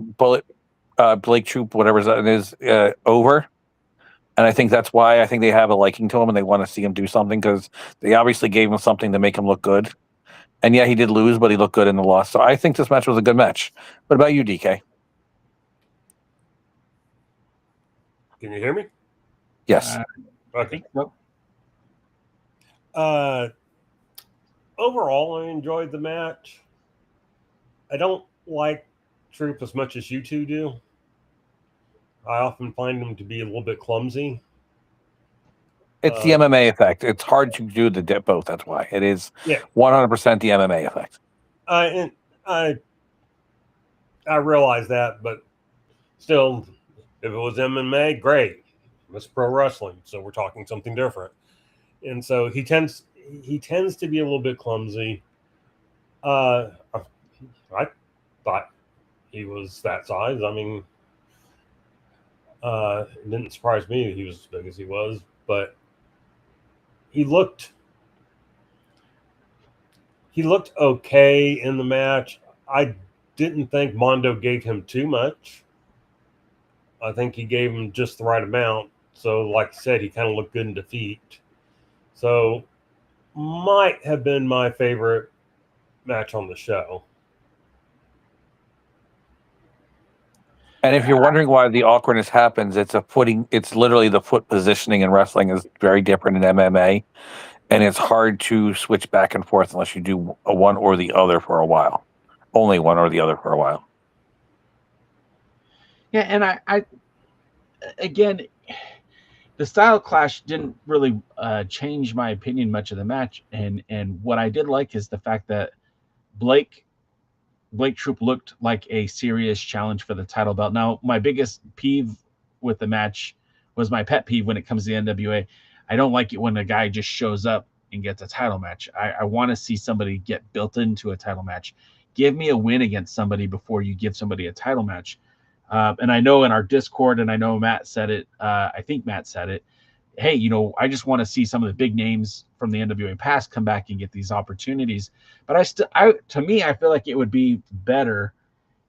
Blake Troop, whatever it is, over. And I think that's why I think they have a liking to him, and they want to see him do something, because they obviously gave him something to make him look good. And yeah, he did lose, but he looked good in the loss. So I think this match was a good match. What about you, DK? Can you hear me? Yes. Okay. Overall, I enjoyed the match. I don't like Troop as much as you two do. I often find him to be a little bit clumsy. It's the MMA effect. It's hard to do the both. That's why it is 100% the MMA effect. And I realize that, but still, if it was MMA, great. It's pro wrestling, so we're talking something different. And so he tends to be a little bit clumsy. I thought he was that size. I mean, it didn't surprise me that he was as big as he was, but he looked okay in the match. I didn't think Mondo gave him too much. I think he gave him just the right amount. So, like I said, he kind of looked good in defeat. So, might have been my favorite match on the show. And if you're wondering why the awkwardness happens, it's literally the foot positioning in wrestling is very different in MMA. And it's hard to switch back and forth unless you do a one or the other for a while. Only one or the other for a while. Yeah, and I again, the style clash didn't really change my opinion much of the match. And what I did like is the fact that Blake Troop looked like a serious challenge for the title belt. Now, my biggest peeve with the match was my pet peeve when it comes to the NWA. I don't like it when a guy just shows up and gets a title match. I want to see somebody get built into a title match. Give me a win against somebody before you give somebody a title match. And I know in our Discord, and I know Matt said it, I think Matt said it, hey, I just want to see some of the big names from the NWA past come back and get these opportunities. But to me, I feel like it would be better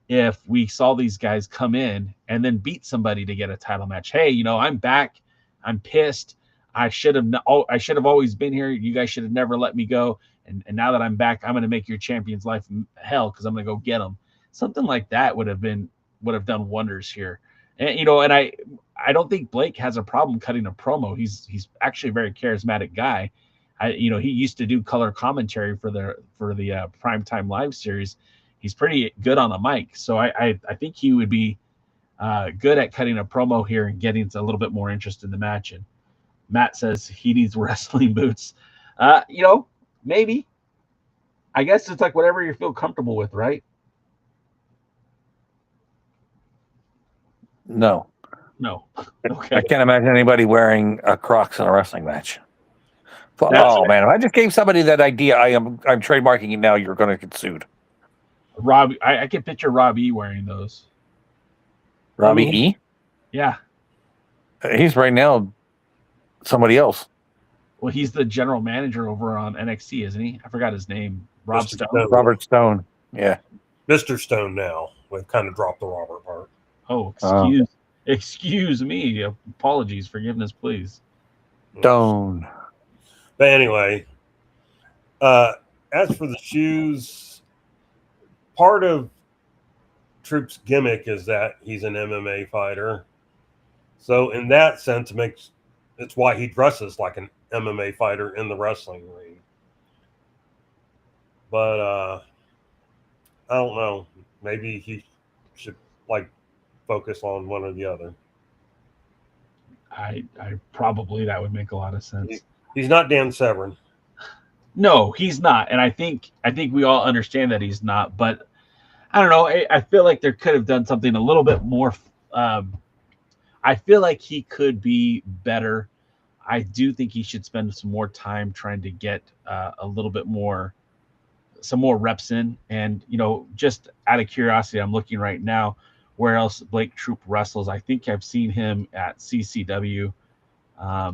if we saw these guys come in and then beat somebody to get a title match. Hey, I'm back. I'm pissed. I should have always been here. You guys should have never let me go. And now that I'm back, I'm going to make your champion's life hell because I'm going to go get them. Something like that would have done wonders here. And and I don't think Blake has a problem cutting a promo. He's actually a very charismatic guy. He used to do color commentary for the Primetime Live series. He's pretty good on the mic. So I think he would be good at cutting a promo here and getting a little bit more interest in the match. And Matt says he needs wrestling boots. Maybe. I guess it's like whatever you feel comfortable with, right? No. Okay. I can't imagine anybody wearing Crocs in a wrestling match. Man, if I just gave somebody that idea, I'm trademarking it now. You're going to get sued. Robbie, I can picture Robbie wearing those. Robbie E? Yeah. He's right now somebody else. Well, he's the general manager over on NXT, isn't he? I forgot his name. Robert Stone. Yeah. Mr. Stone now. We've kind of dropped the Robert part. Oh, excuse me. Apologies. Forgiveness, please. Stone. But anyway, as for the shoes, part of Troop's gimmick is that he's an MMA fighter. So in that sense, it's why he dresses like an MMA fighter in the wrestling ring. But I don't know. Maybe he should focus on one or the other. I probably that would make a lot of sense. He's not Dan Severn. No, he's not, and I think we all understand that he's not. But I don't know. I feel like there could have done something a little bit more. I feel like he could be better. I do think he should spend some more time trying to get a little bit more, some more reps in. And just out of curiosity, I'm looking right now where else Blake Troop wrestles. I think I've seen him at CCW. I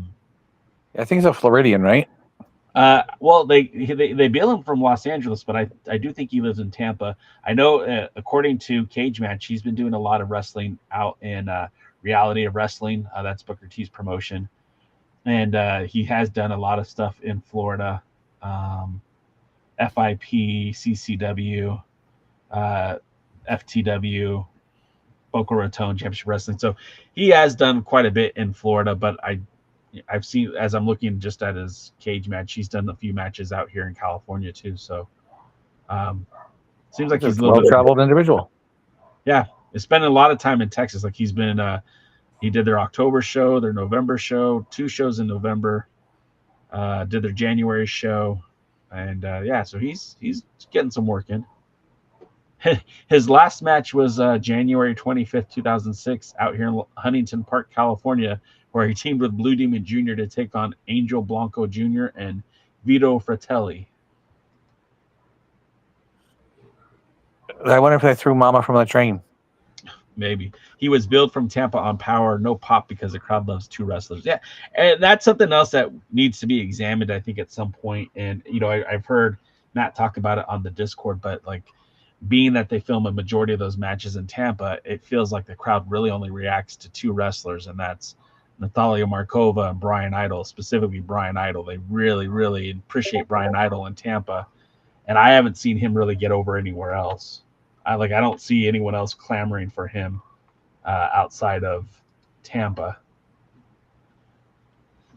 think he's a Floridian, right? Well, they bill him from Los Angeles, but I do think he lives in Tampa. I know, according to Cage Match, he's been doing a lot of wrestling out in Reality of Wrestling. That's Booker T's promotion. And he has done a lot of stuff in Florida, FIP, CCW, FTW, Boca Raton Championship Wrestling. So he has done quite a bit in Florida, but I've seen, as I'm looking just at his Cage Match, he's done a few matches out here in California too. So seems like he's a little well-traveled individual. Yeah, he's spending a lot of time in Texas. Like he's been, he did their October show, their November show, 2 shows in November, did their January show, and yeah, so he's getting some work in. His last match was January 25th, 2006, out here in Huntington Park, California, where he teamed with Blue Demon Jr. to take on Angel Blanco Jr. and Vito Fratelli. I wonder if they threw Mama from the train. Maybe. He was billed from Tampa on Power, no pop because the crowd loves 2 wrestlers. Yeah, and that's something else that needs to be examined, I think, at some point. And, you know, I've heard Matt talk about it on the Discord, but, like, being that they film a majority of those matches in Tampa, it feels like the crowd really only reacts to 2 wrestlers, and that's Natalia Markova and Brian Idol, specifically Brian Idol. They really, really appreciate Brian Idol in Tampa, and I haven't seen him really get over anywhere else. I don't see anyone else clamoring for him outside of Tampa.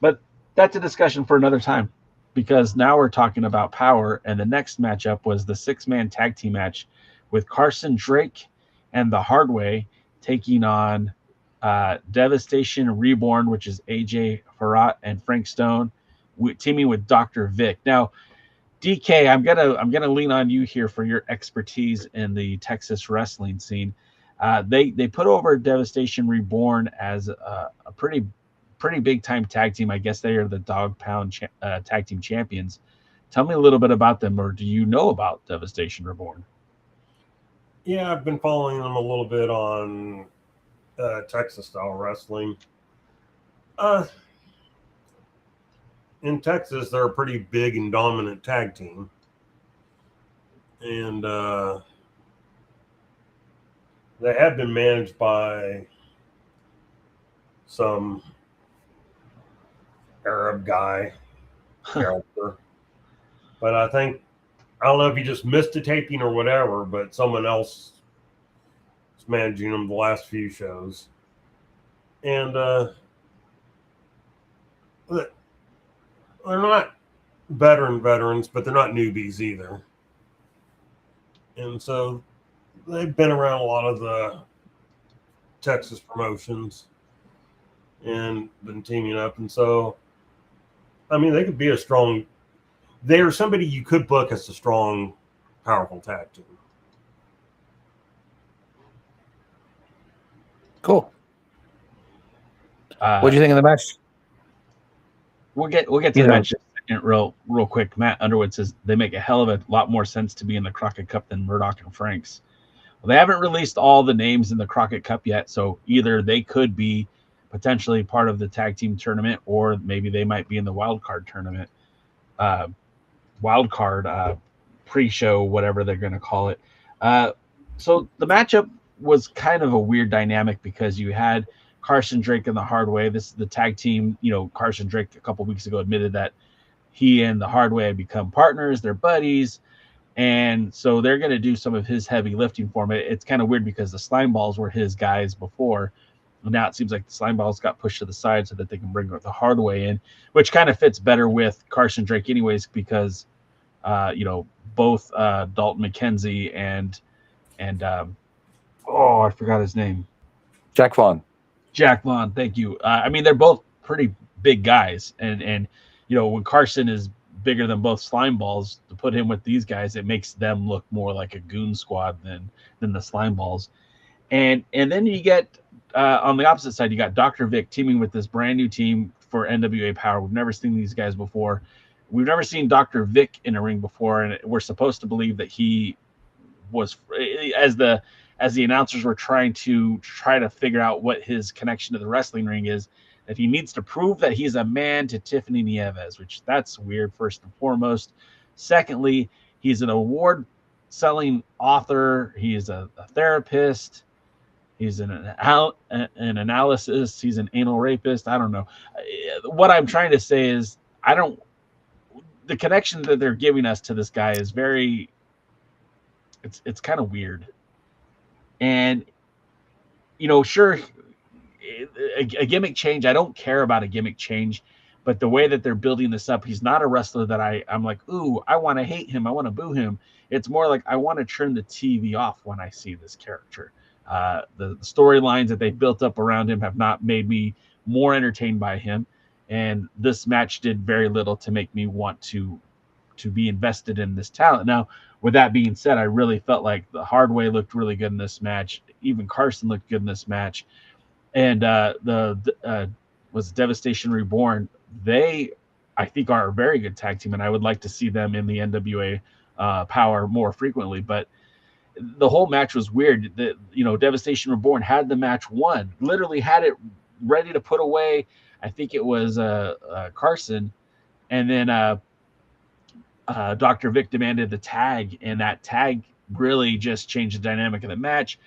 But that's a discussion for another time, because now we're talking about Power, and the next matchup was the 6-man tag team match with Carson Drake and the Hard Way taking on Devastation Reborn, which is AJ Farrat and Frank Stone, teaming with Dr. Vic. Now, DK, I'm gonna lean on you here for your expertise in the Texas wrestling scene. They put over Devastation Reborn as a pretty big time tag team. I guess they are the Dog Pound tag team champions. Tell me a little bit about them, or do you know about Devastation Reborn? Yeah, I've been following them a little bit on Texas style wrestling. In Texas, they're a pretty big and dominant tag team. And they have been managed by some Arab guy character. But I don't know if he just missed a taping or whatever, but someone else is managing them the last few shows. And they're not veterans, but they're not newbies either. And so they've been around a lot of the Texas promotions and been teaming up. And so, I mean, they could be they're somebody you could book as a strong, powerful tag team. Cool. What do you think of the match? We'll get to the match real quick. Matt Underwood says they make a hell of a lot more sense to be in the Crockett Cup than Murdoch and Franks. Well, they haven't released all the names in the Crockett Cup yet, so either they could be potentially part of the tag team tournament, or maybe they might be in the wild card tournament, pre-show, whatever they're going to call it. So the matchup was kind of a weird dynamic because you had Carson Drake and the Hard Way. This is the tag team. You know, Carson Drake a couple weeks ago admitted that he and the Hard Way have become partners. They're buddies. And so they're going to do some of his heavy lifting for him. It's kind of weird because the Slime Balls were his guys before. Now it seems like the Slime Balls got pushed to the side so that they can bring the Hard Way in, which kind of fits better with Carson Drake anyways, because, both Dalton McKenzie and I forgot his name. Jack Vaughn, thank you. I mean, they're both pretty big guys. And when Carson is bigger than both Slime Balls, to put him with these guys, it makes them look more like a goon squad than the Slime Balls. And then you get on the opposite side, you got Dr. Vic teaming with this brand new team for NWA Power. We've never seen these guys before. We've never seen Dr. Vic in a ring before, and we're supposed to believe that he was, as the announcers were trying to figure out what his connection to the wrestling ring is, that he needs to prove that he's a man to Tiffany Nieves, which that's weird, first and foremost. Secondly, he's an award-selling author. He is a therapist. He's an analysis. He's an anal rapist. I don't know. What I'm trying to say is the connection that they're giving us to this guy is it's kind of weird. And, sure, a gimmick change, I don't care about a gimmick change, but the way that they're building this up, he's not a wrestler that I'm like, ooh, I want to hate him, I want to boo him. It's more like I want to turn the TV off when I see this character, The storylines that they built up around him have not made me more entertained by him. And this match did very little to make me want to be invested in this talent. Now, with that being said, I really felt like the Hardway looked really good in this match. Even Carson looked good in this match. And was Devastation Reborn. They, I think, are a very good tag team, and I would like to see them in the NWA Power more frequently. But the whole match was weird. Devastation Reborn had the match won, literally had it ready to put away. I think it was Carson, and then Dr. Vic demanded the tag, and that tag really just changed the dynamic of the match.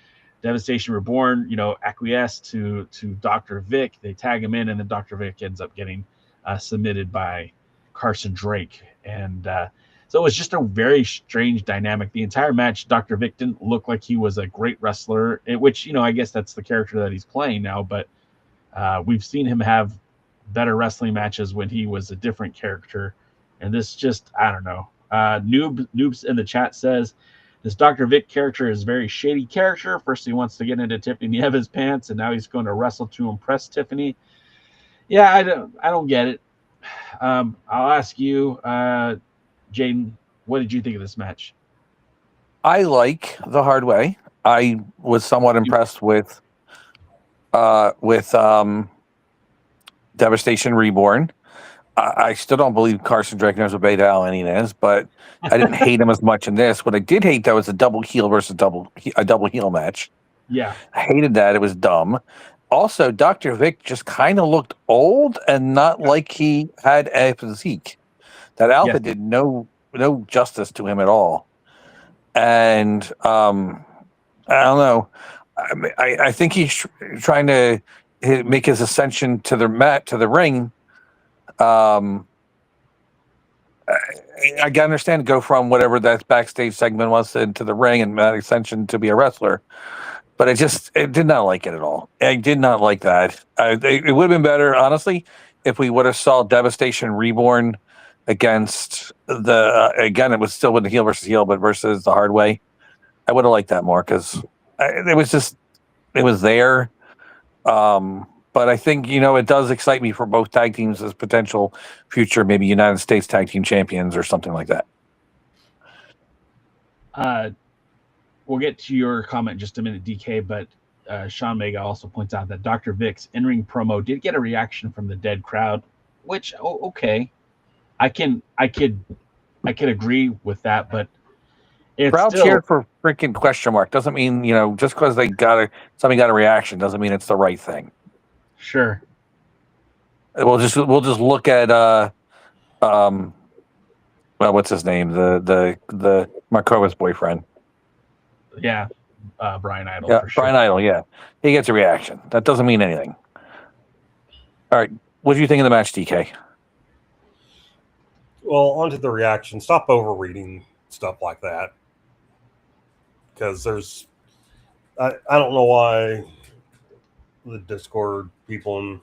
Devastation Reborn, acquiesced to Dr. Vic. They tag him in, and then Dr. Vic ends up getting submitted by Carson Drake. And so it was just a very strange dynamic. The entire match, Dr. Vic didn't look like he was a great wrestler, which, I guess that's the character that he's playing now. But we've seen him have better wrestling matches when he was a different character. And this just, I don't know. Noobs in the chat says, this Dr. Vic character is a very shady character. First, he wants to get into Tiffany Evans' pants, and now he's going to wrestle to impress Tiffany. Yeah, I don't get it. I'll ask you, Jaden, what did you think of this match? I like the Hardway. I was somewhat impressed with Devastation Reborn. I still don't believe Carson Drake knows what Beta Alanine is, but I didn't hate him as much in this. What I did hate, though, was a double heel versus a double heel match. Yeah. I hated that. It was dumb. Also, Dr. Vic just kind of looked old and not like he had a physique. That outfit did no justice to him at all. And I don't know. I think he's trying to make his ascension to the ring. I can understand go from whatever that backstage segment was into the ring and that ascension to be a wrestler, but it did not like it at all. I did not like that. It would have been better, honestly, if we would have saw Devastation Reborn against again, it was still with the heel versus heel, but versus the Hardway. I would have liked that more because it was there. But I think, it does excite me for both tag teams as potential future, maybe United States tag team champions or something like that. We'll get to your comment in just a minute, DK, but Sean Mega also points out that Dr. Vic's in-ring promo did get a reaction from the dead crowd, which, okay. I could agree with that, but it's crowd still cheered for freaking question mark. Doesn't mean, just because somebody got a reaction doesn't mean it's the right thing. Sure. We'll just look at what's his name? The Markova's boyfriend. Yeah. Brian Idol. Yeah, for sure. Brian Idol, yeah. He gets a reaction. That doesn't mean anything. All right. What do you think of the match, DK? Well, onto the reaction. Stop overreading stuff like that. Because I don't know why the Discord people and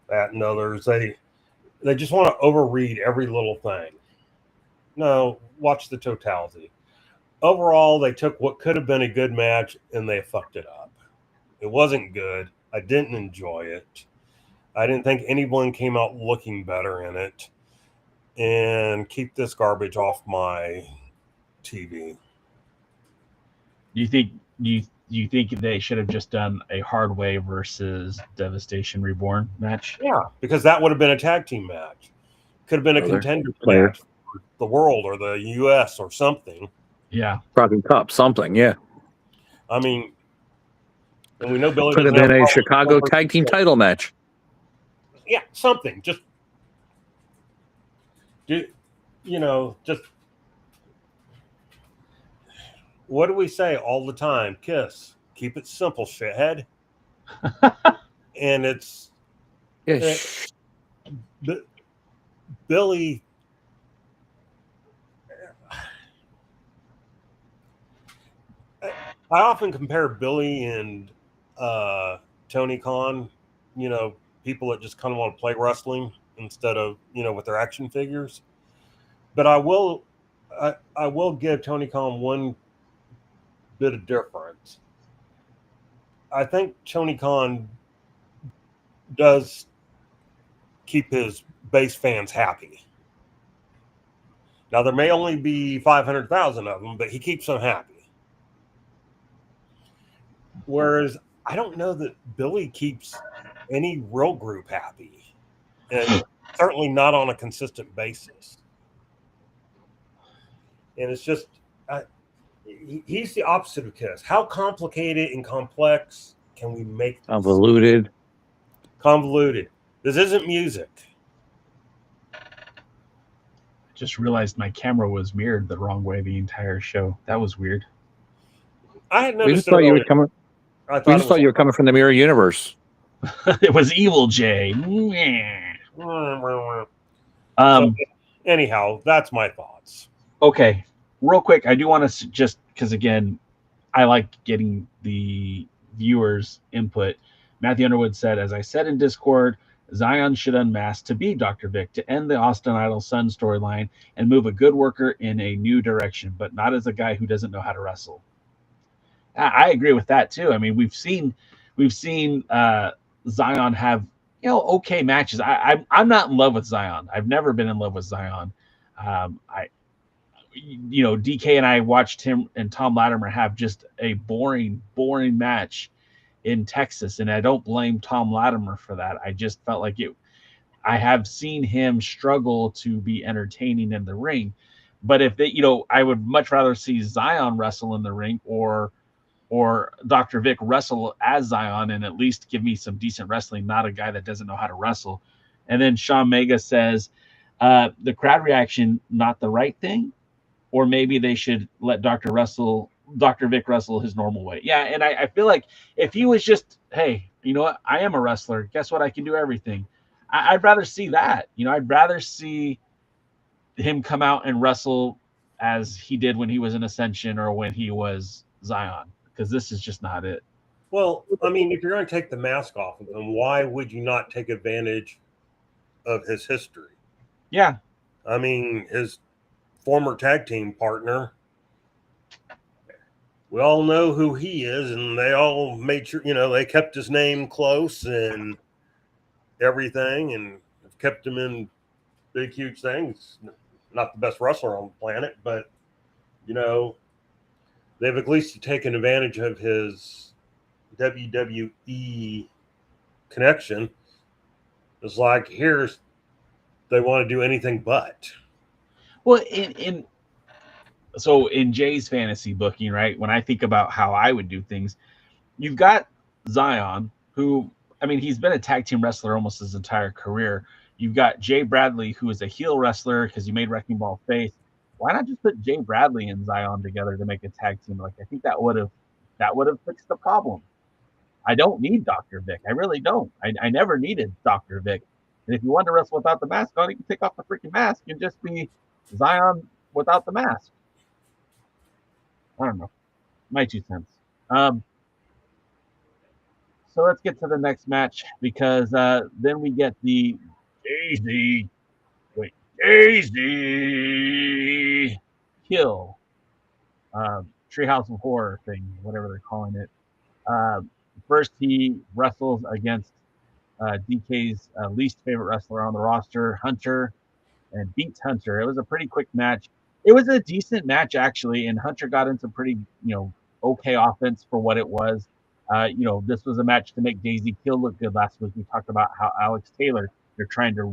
that and others, they just want to overread every little thing. No, watch the totality. Overall, they took what could have been a good match and they fucked it up. It wasn't good. I didn't enjoy it. I didn't think anyone came out looking better in it. And keep this garbage off my TV. You think they should have just done a Hardway versus Devastation Reborn match? Yeah, because that would have been a tag team match. Could have been a contender match for the world or the US or something. Yeah. Crockett Cup, something, yeah. I mean, and we know Billy could have been a Chicago tag team title match. Yeah, something. Just what do we say all the time? Kiss. Keep it simple, shithead. And it's Billy. I often compare Billy and Tony Khan, people that just kind of want to play wrestling instead of, with their action figures. But I will give Tony Khan one bit of difference. I think Tony Khan does keep his base fans happy. Now, there may only be 500,000 of them, but he keeps them happy. Whereas I don't know that Billy keeps any real group happy, and certainly not on a consistent basis. And it's just, he's the opposite of Kiss. How complicated and complex can we make this? Convoluted. This isn't music. Just realized my camera was mirrored the wrong way the entire show. That was weird. I had noticed. We just thought you were coming. We just thought you were coming from the mirror universe. It was Evil Jay. So, anyhow, that's my thoughts. Okay, real quick, I do want to just because again, I like getting the viewers' input. Matthew Underwood said, as I said in Discord, Zion should unmask to be Dr. Vic to end the Austin Idol Son storyline and move a good worker in a new direction, but not as a guy who doesn't know how to wrestle. I agree with that too. I mean, we've seen Zion have okay matches. I'm not in love with Zion. I've never been in love with Zion. DK and I watched him and Tom Latimer have just a boring match in Texas, and I don't blame Tom Latimer for that. I just felt like I have seen him struggle to be entertaining in the ring, but if they, I would much rather see Zion wrestle in the ring or Dr. Vic wrestle as Zion and at least give me some decent wrestling, not a guy that doesn't know how to wrestle. And then Sean Mega says, the crowd reaction, not the right thing, or maybe they should let Dr. Vic wrestle his normal way. Yeah, and I feel like if he was just, hey, you know what, I am a wrestler. Guess what? I can do everything. I'd rather see that. I'd rather see him come out and wrestle as he did when he was in Ascension or when he was Zion, because this is just not it. Well, I mean, if you're going to take the mask off of him, why would you not take advantage of his history? Yeah. I mean, his former tag team partner, we all know who he is, and they all made sure, they kept his name close and everything and kept him in big, huge things. Not the best wrestler on the planet, but, they've at least taken advantage of his WWE connection. It's like, they want to do anything but. Well, so in Jay's fantasy booking, right, when I think about how I would do things, you've got Zion, who, I mean, he's been a tag team wrestler almost his entire career. You've got Jay Bradley, who is a heel wrestler because you made Wrecking Ball face. Why not just put Jay Bradley and Zion together to make a tag team? Like, I think that would have fixed the problem. I don't need Dr. Vic. I really don't. I never needed Dr. Vic. And if you want to wrestle without the mask on, you can take off the freaking mask and just be Zion without the mask. I don't know. My 2 cents. So let's get to the next match because then we get the Daisy Kill Treehouse of Horror thing, whatever they're calling it. First, he wrestles against DK's least favorite wrestler on the roster, Hunter, and beats Hunter. It was a pretty quick match. It was a decent match, actually, and Hunter got into pretty, okay offense for what it was. This was a match to make Daisy Kill look good. Last week, we talked about how Alex Taylor, they're trying to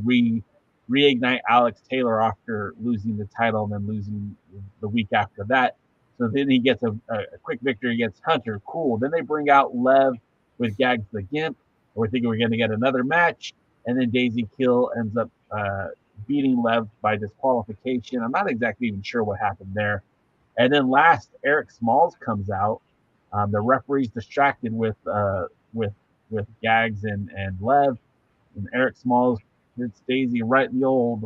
reignite Alex Taylor after losing the title and then losing the week after that. So then he gets a quick victory against Hunter. Cool. Then they bring out Lev with Gags the Gimp. We're thinking we're going to get another match. And then Daisy Kill ends up beating Lev by disqualification. I'm not exactly even sure what happened there. And then last, Eric Smalls comes out. The referee's distracted with Gags and Lev. And Eric Smalls hits Daisy right in the old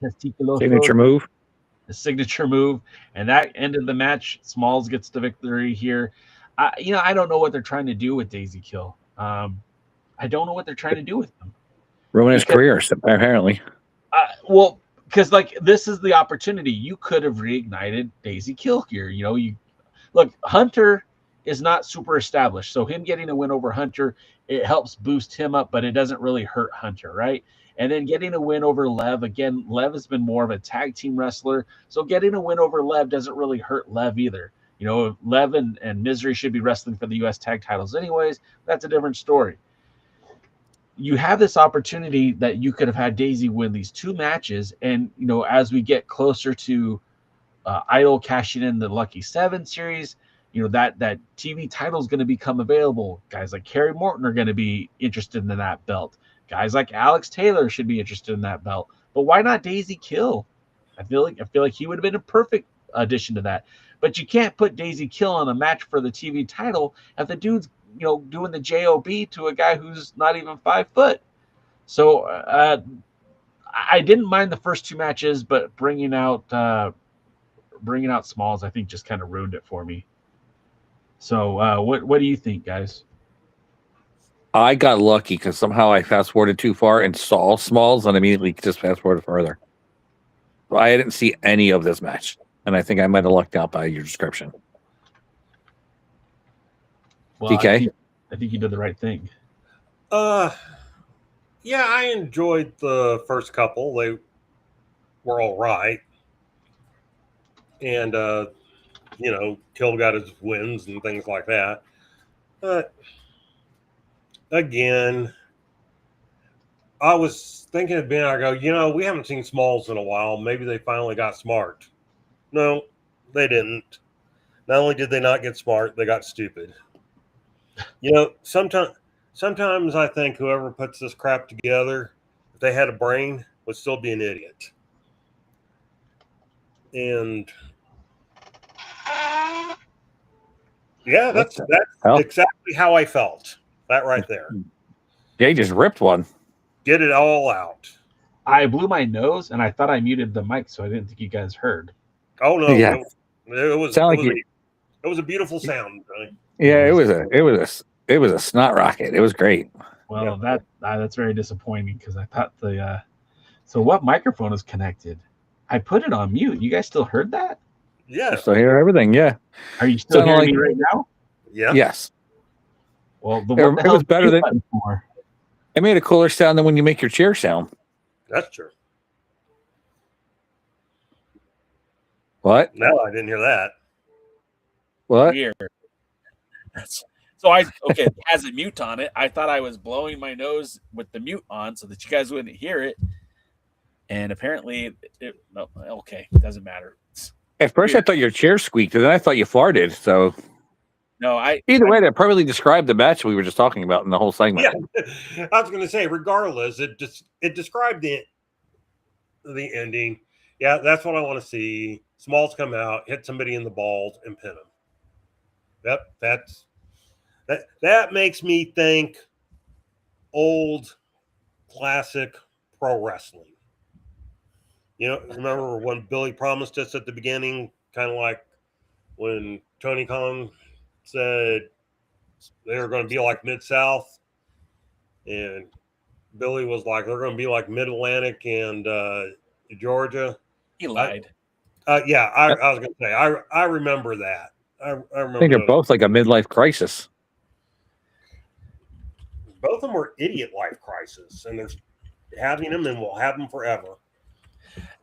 testiculoso. Signature move. The signature move. And that ended the match. Smalls gets the victory here. I don't know what they're trying to do with Daisy Kill. I don't know what they're trying to do with them. Ruin his career, apparently. Well, because this is the opportunity. You could have reignited Daisy Kill here. Look, Hunter is not super established. So him getting a win over Hunter, it helps boost him up, but it doesn't really hurt Hunter, right? And then getting a win over Lev, again, Lev has been more of a tag team wrestler. So getting a win over Lev doesn't really hurt Lev either. You know, Lev and Misery should be wrestling for the U.S. tag titles anyways. That's a different story. You have this opportunity that you could have had Daisy win these 2 matches. And, you know, as we get closer to Idol cashing in the Lucky 7 series, you know, that TV title is going to become available. Guys like Kerry Morton are going to be interested in that belt. Guys like Alex Taylor should be interested in that belt. But why not Daisy Kill? I feel like he would have been a perfect addition to that. But you can't put Daisy Kill on a match for the TV title if the dude's, you know, doing the JOB to a guy who's not even 5 foot. So I didn't mind the first 2 matches, but bringing out Smalls, I think, just kind of ruined it for me. So what do you think, guys? I got lucky because somehow I fast forwarded too far and saw Smalls and immediately just fast forwarded further. I didn't see any of this match, and I think I might have lucked out by your description. Well, DK? I think you did the right thing. Yeah, I enjoyed the first couple. They were all right. And, you know, Kill got his wins and things like that. But, again, I was thinking of Ben, I go, you know, we haven't seen Smalls in a while. Maybe they finally got smart. No, they didn't. Not only did they not get smart, they got stupid. You know, sometimes I think whoever puts this crap together, if they had a brain, would still be an idiot. And yeah, that's exactly how I felt. That right there. Jay just ripped one. Get it all out. I blew my nose, and I thought I muted the mic, so I didn't think you guys heard. Oh no, yeah. It was a beautiful sound. Right? Yeah, it was a snot rocket. It was great. Well, yeah. That's very disappointing because I thought so what microphone is connected? I put it on mute. You guys still heard that? Yeah. I still hear everything. Yeah. Are you still hearing me right now? Yeah. Yes. Well, it was better than before. It made a cooler sound than when you make your chair sound. That's true. What? No, I didn't hear that. What? Weird. So it has a mute on it. I thought I was blowing my nose with the mute on so that you guys wouldn't hear it. And apparently, it doesn't matter. At first, I thought your chair squeaked, and then I thought you farted. So, either way, that perfectly described the match we were just talking about in the whole segment. Yeah, I was going to say, regardless, it described the ending. Yeah, that's what I want to see. Smalls come out, hit somebody in the balls, and pin him. That makes me think old classic pro wrestling. You know, remember when Billy promised us at the beginning, kind of like when Tony Khan said they were going to be like Mid-South, and Billy was like, they're going to be like Mid-Atlantic and Georgia. He lied. I was going to say, I remember that. I remember. I think they're both like a midlife crisis. Both of them were idiot life crisis, and there's having them, and we'll have them forever.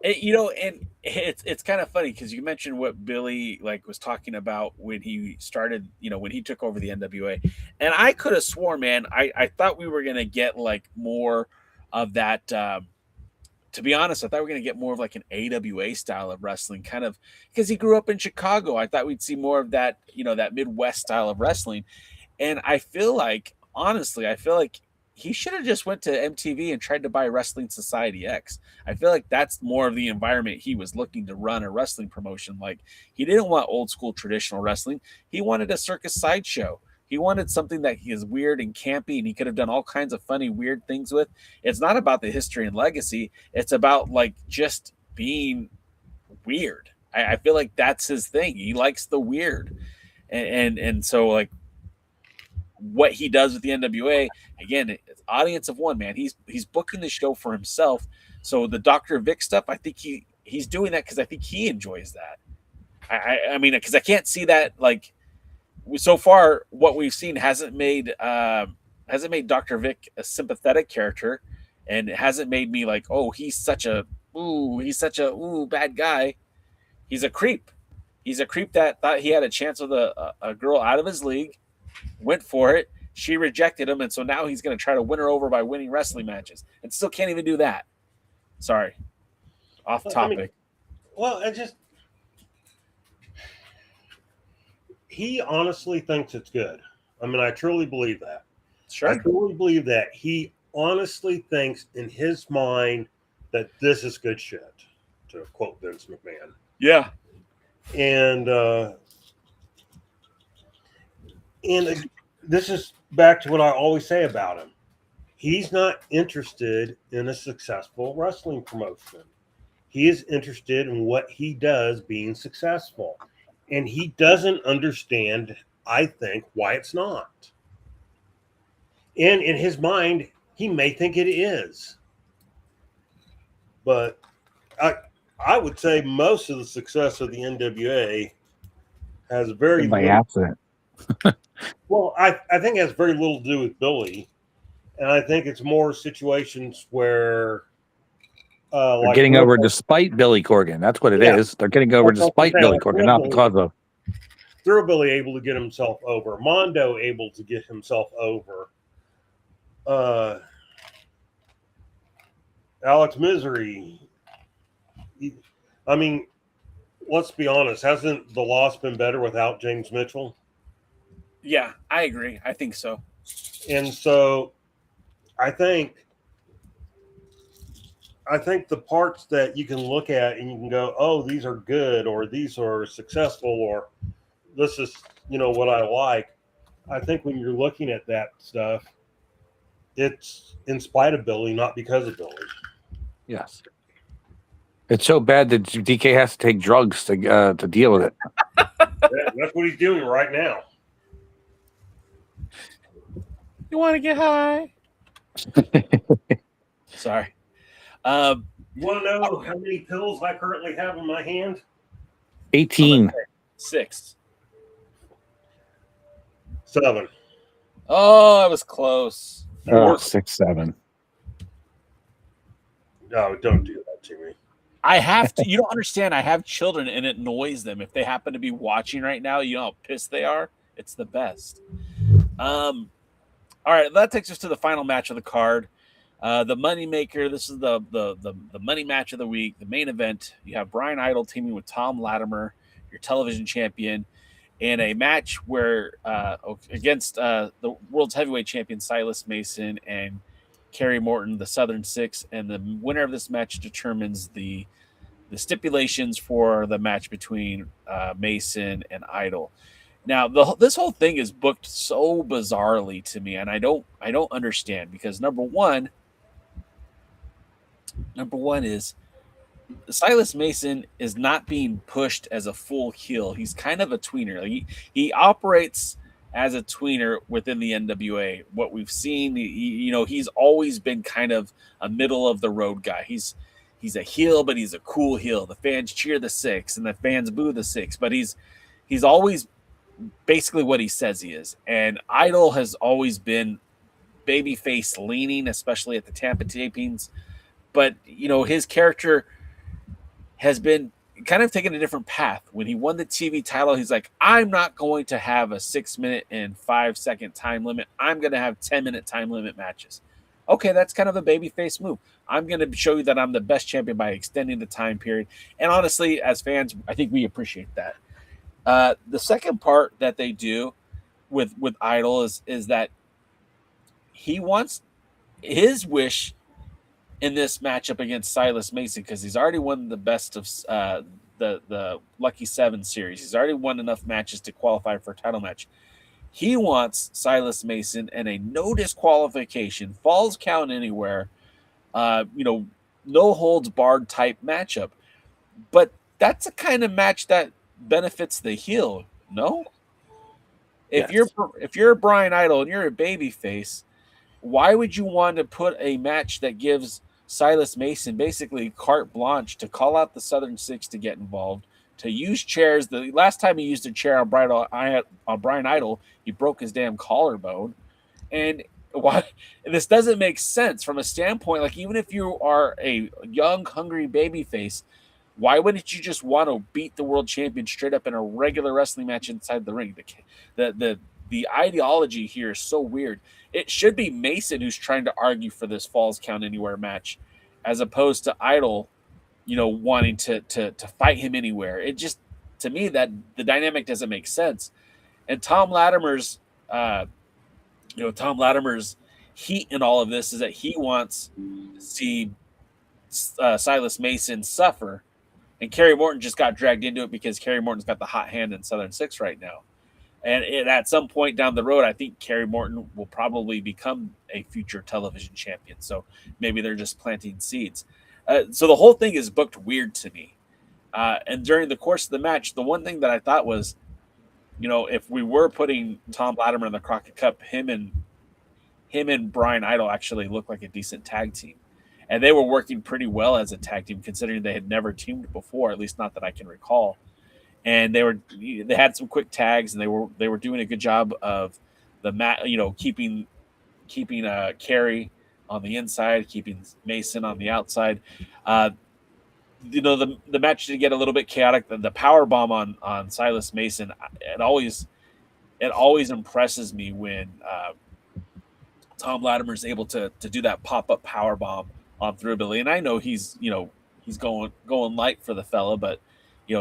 You know, and it's kind of funny because you mentioned what Billy was talking about when he started, you know, when he took over the NWA, and I could have sworn, man, I thought we were gonna get more of that. To be honest, I thought we were gonna get more of an AWA style of wrestling, kind of because he grew up in Chicago. I thought we'd see more of that, you know, that Midwest style of wrestling, and I feel like he should have just went to MTV and tried to buy Wrestling Society X. I feel like that's more of the environment he was looking to run a wrestling promotion. He didn't want old school traditional wrestling. He wanted a circus sideshow. He wanted something that is weird and campy, and he could have done all kinds of funny, weird things with. It's not about the history and legacy. It's about just being weird. I feel like that's his thing. He likes the weird. And so what he does with the NWA, again, it's audience of one, man. He's booking the show for himself. So the Dr. Vic stuff, I think he's doing that because I think he enjoys that. I mean, because I can't see that so far what we've seen hasn't made Dr. Vic a sympathetic character, and it hasn't made me like, oh, he's such a bad guy. He's a creep. He's a creep that thought he had a chance with a girl out of his league, went for it. She rejected him, and so now he's going to try to win her over by winning wrestling matches, and still can't even do that. Sorry, off topic. He honestly thinks it's good. I mean, I truly believe that. Sure. I truly believe that he honestly thinks in his mind that this is good shit, to quote Vince McMahon. Yeah. And this is back to what I always say about him. He's not interested in a successful wrestling promotion. He is interested in what he does being successful. And he doesn't understand, I think, why it's not. And in his mind, he may think it is. But I would say most of the success of the NWA has very by little, accident. well, I think it has very little to do with Billy. And I think it's more situations where they're getting over despite Billy Corgan. That's what it is. They're getting over despite Billy Corgan, not because of. Billy able to get himself over. Mondo able to get himself over. Alex Misery. I mean, let's be honest. Hasn't the loss been better without James Mitchell? Yeah, I agree. I think so. And so I think the parts that you can look at and you can go, oh, these are good, or these are successful, or this is, what I like. I think when you're looking at that stuff, it's in spite of Billy, not because of Billy. Yes. It's so bad that DK has to take drugs to deal with it. That's what he's doing right now. You want to get high? Sorry. You want to know how many pills I currently have in my hand? 18. 6. 7. Oh, I was close. 6, 7. No, don't do that to me. I have to. You don't understand. I have children, and it annoys them if they happen to be watching right now. You know how pissed they are. It's the best. All right, that takes us to the final match of the card. The Moneymaker. This is the money match of the week, the main event. You have Brian Idol teaming with Tom Latimer, your television champion, in a match where against the world's heavyweight champion Silas Mason and Kerry Morton, the Southern Six, and the winner of this match determines the stipulations for the match between Mason and Idol. Now, this whole thing is booked so bizarrely to me, and I don't understand, because number one is Silas Mason is not being pushed as a full heel. He's kind of a tweener. Like he operates as a tweener within the NWA. What we've seen, he's always been kind of a middle of the road guy. He's a heel, but he's a cool heel. The fans cheer the Six, and the fans boo the Six, but he's always basically what he says he is. And Idol has always been babyface leaning, especially at the Tampa tapings. But, his character has been kind of taking a different path. When he won the TV title, he's like, I'm not going to have a 6-minute and 5-second time limit. I'm going to have 10-minute time limit matches. Okay, that's kind of a babyface move. I'm going to show you that I'm the best champion by extending the time period. And honestly, as fans, I think we appreciate that. The second part that they do with Idol is that he wants his wish in this matchup against Silas Mason, because he's already won the best of the Lucky 7 series. He's already won enough matches to qualify for a title match. He wants Silas Mason in a no disqualification, falls count anywhere, no holds barred type matchup. But that's a kind of match that benefits the heel, no? If you're Brian Idol and you're a babyface, why would you want to put a match that gives Silas Mason basically carte blanche to call out the Southern Six to get involved, to use chairs. The last time he used a chair on Brian Idol, he broke his damn collarbone. And why this doesn't make sense from a standpoint, like even if you are a young, hungry baby face, why wouldn't you just want to beat the world champion straight up in a regular wrestling match inside the ring? The ideology here is so weird. It should be Mason who's trying to argue for this Falls Count Anywhere match, as opposed to Idol, wanting to fight him anywhere. It just, to me, that the dynamic doesn't make sense. And Tom Latimer's heat in all of this is that he wants to see Silas Mason suffer, and Kerry Morton just got dragged into it because Kerry Morton's got the hot hand in Southern Six right now. And at some point down the road, I think Kerry Morton will probably become a future television champion. So maybe they're just planting seeds. So the whole thing is booked weird to me. And during the course of the match, the one thing that I thought was, if we were putting Tom Latimer in the Crockett Cup, him and Brian Idol actually looked like a decent tag team. And they were working pretty well as a tag team, considering they had never teamed before, at least not that I can recall. And they had some quick tags, and they were doing a good job of the keeping Kerry on the inside, keeping Mason on the outside. The match did get a little bit chaotic. The power bomb on Silas Mason, it always impresses me when Tom Latimer is able to do that pop-up power bomb on Throughbilly. And I know he's going light for the fella, but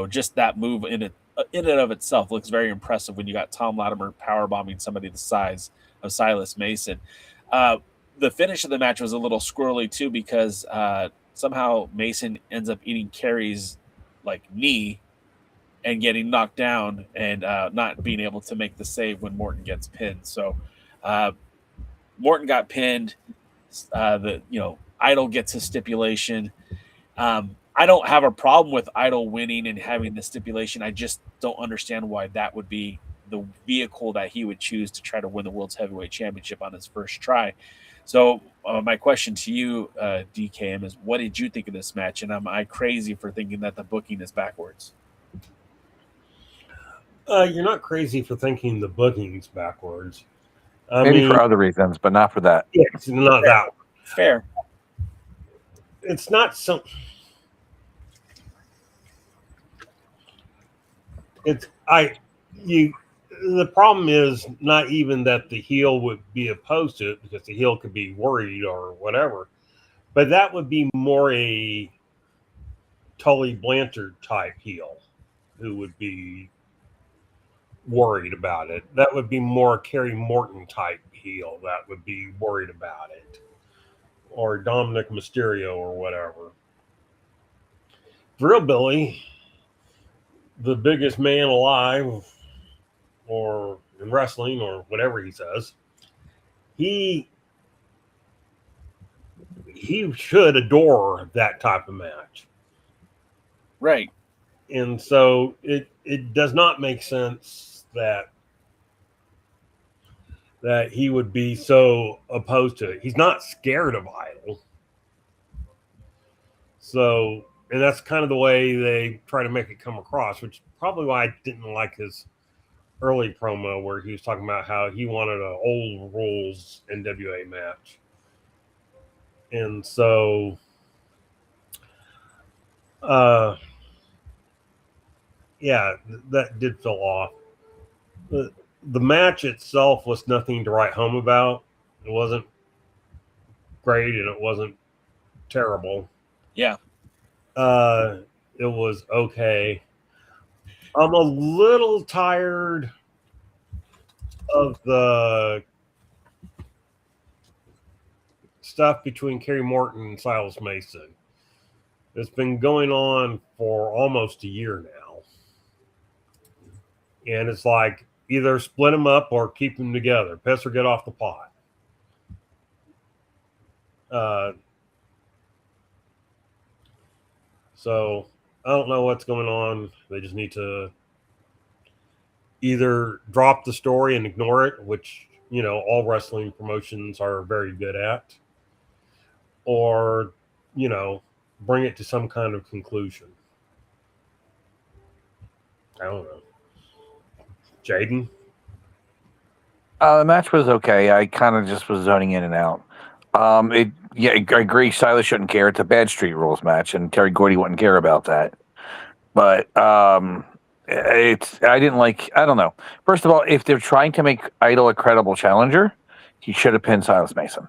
just that move in and of itself looks very impressive when you got Tom Latimer power bombing somebody the size of Silas Mason. The finish of the match was a little squirrely too, because somehow Mason ends up eating Kerry's knee and getting knocked down and not being able to make the save when Morton gets pinned. So Morton got pinned. Idol gets his stipulation. I don't have a problem with Idol winning and having the stipulation. I just don't understand why that would be the vehicle that he would choose to try to win the World's Heavyweight Championship on his first try. So my question to you, DKM, is what did you think of this match? And am I crazy for thinking that the booking is backwards? You're not crazy for thinking the booking's backwards. Maybe for other reasons, but not for that. Yeah, it's not fair. that one. Fair. It's not some. The problem is not even that the heel would be opposed to it, because the heel could be worried or whatever, but that would be more a Tully Blanchard type heel who would be worried about it. That would be more Kerry Morton type heel that would be worried about it, or Dominic Mysterio or whatever. Drillbilly, the biggest man alive, or in wrestling, or whatever he says, he should adore that type of match. Right. And so it does not make sense that he would be so opposed to it. He's not scared of Idol. So, and that's kind of the way they try to make it come across, which is probably why I didn't like his early promo where he was talking about how he wanted an old rules NWA match. And so, yeah, that did feel off. The match itself was nothing to write home about. It wasn't great and it wasn't terrible. Yeah. It was okay. I'm a little tired of the stuff between Kerry Morton and Silas Mason. It's been going on for almost a year now. And it's like either split them up or keep them together. Piss or get off the pot. So I don't know what's going on. They just need to either drop the story and ignore it, which, all wrestling promotions are very good at, or, bring it to some kind of conclusion. I don't know. Jaden? The match was okay. I kind of just was zoning in and out. I agree. Silas shouldn't care. It's a bad Street Rules match, and Terry Gordy wouldn't care about that. But I didn't like. I don't know. First of all, if they're trying to make Idol a credible challenger, he should have pinned Silas Mason.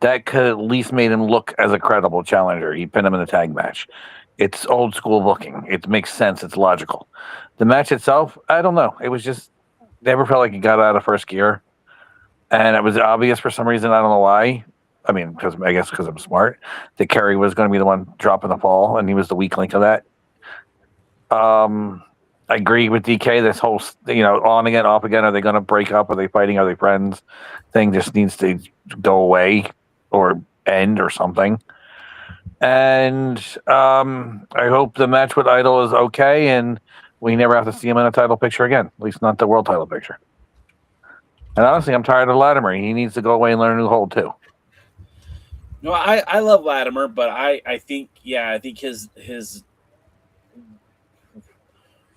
That could at least made him look as a credible challenger. He pinned him in the tag match. It's old school booking. It makes sense. It's logical. The match itself, I don't know. It was just never felt like it got out of first gear, and it was obvious for some reason. I don't know why. I mean, because I'm smart. That Kerry was going to be the one dropping the fall, and he was the weak link of that. I agree with DK. This whole, on again, off again. Are they going to break up? Are they fighting? Are they friends? Thing just needs to go away or end or something. And I hope the match with Idol is okay, and we never have to see him in a title picture again. At least not the world title picture. And honestly, I'm tired of Latimer. He needs to go away and learn a new hold too. No, I love Latimer, but I think his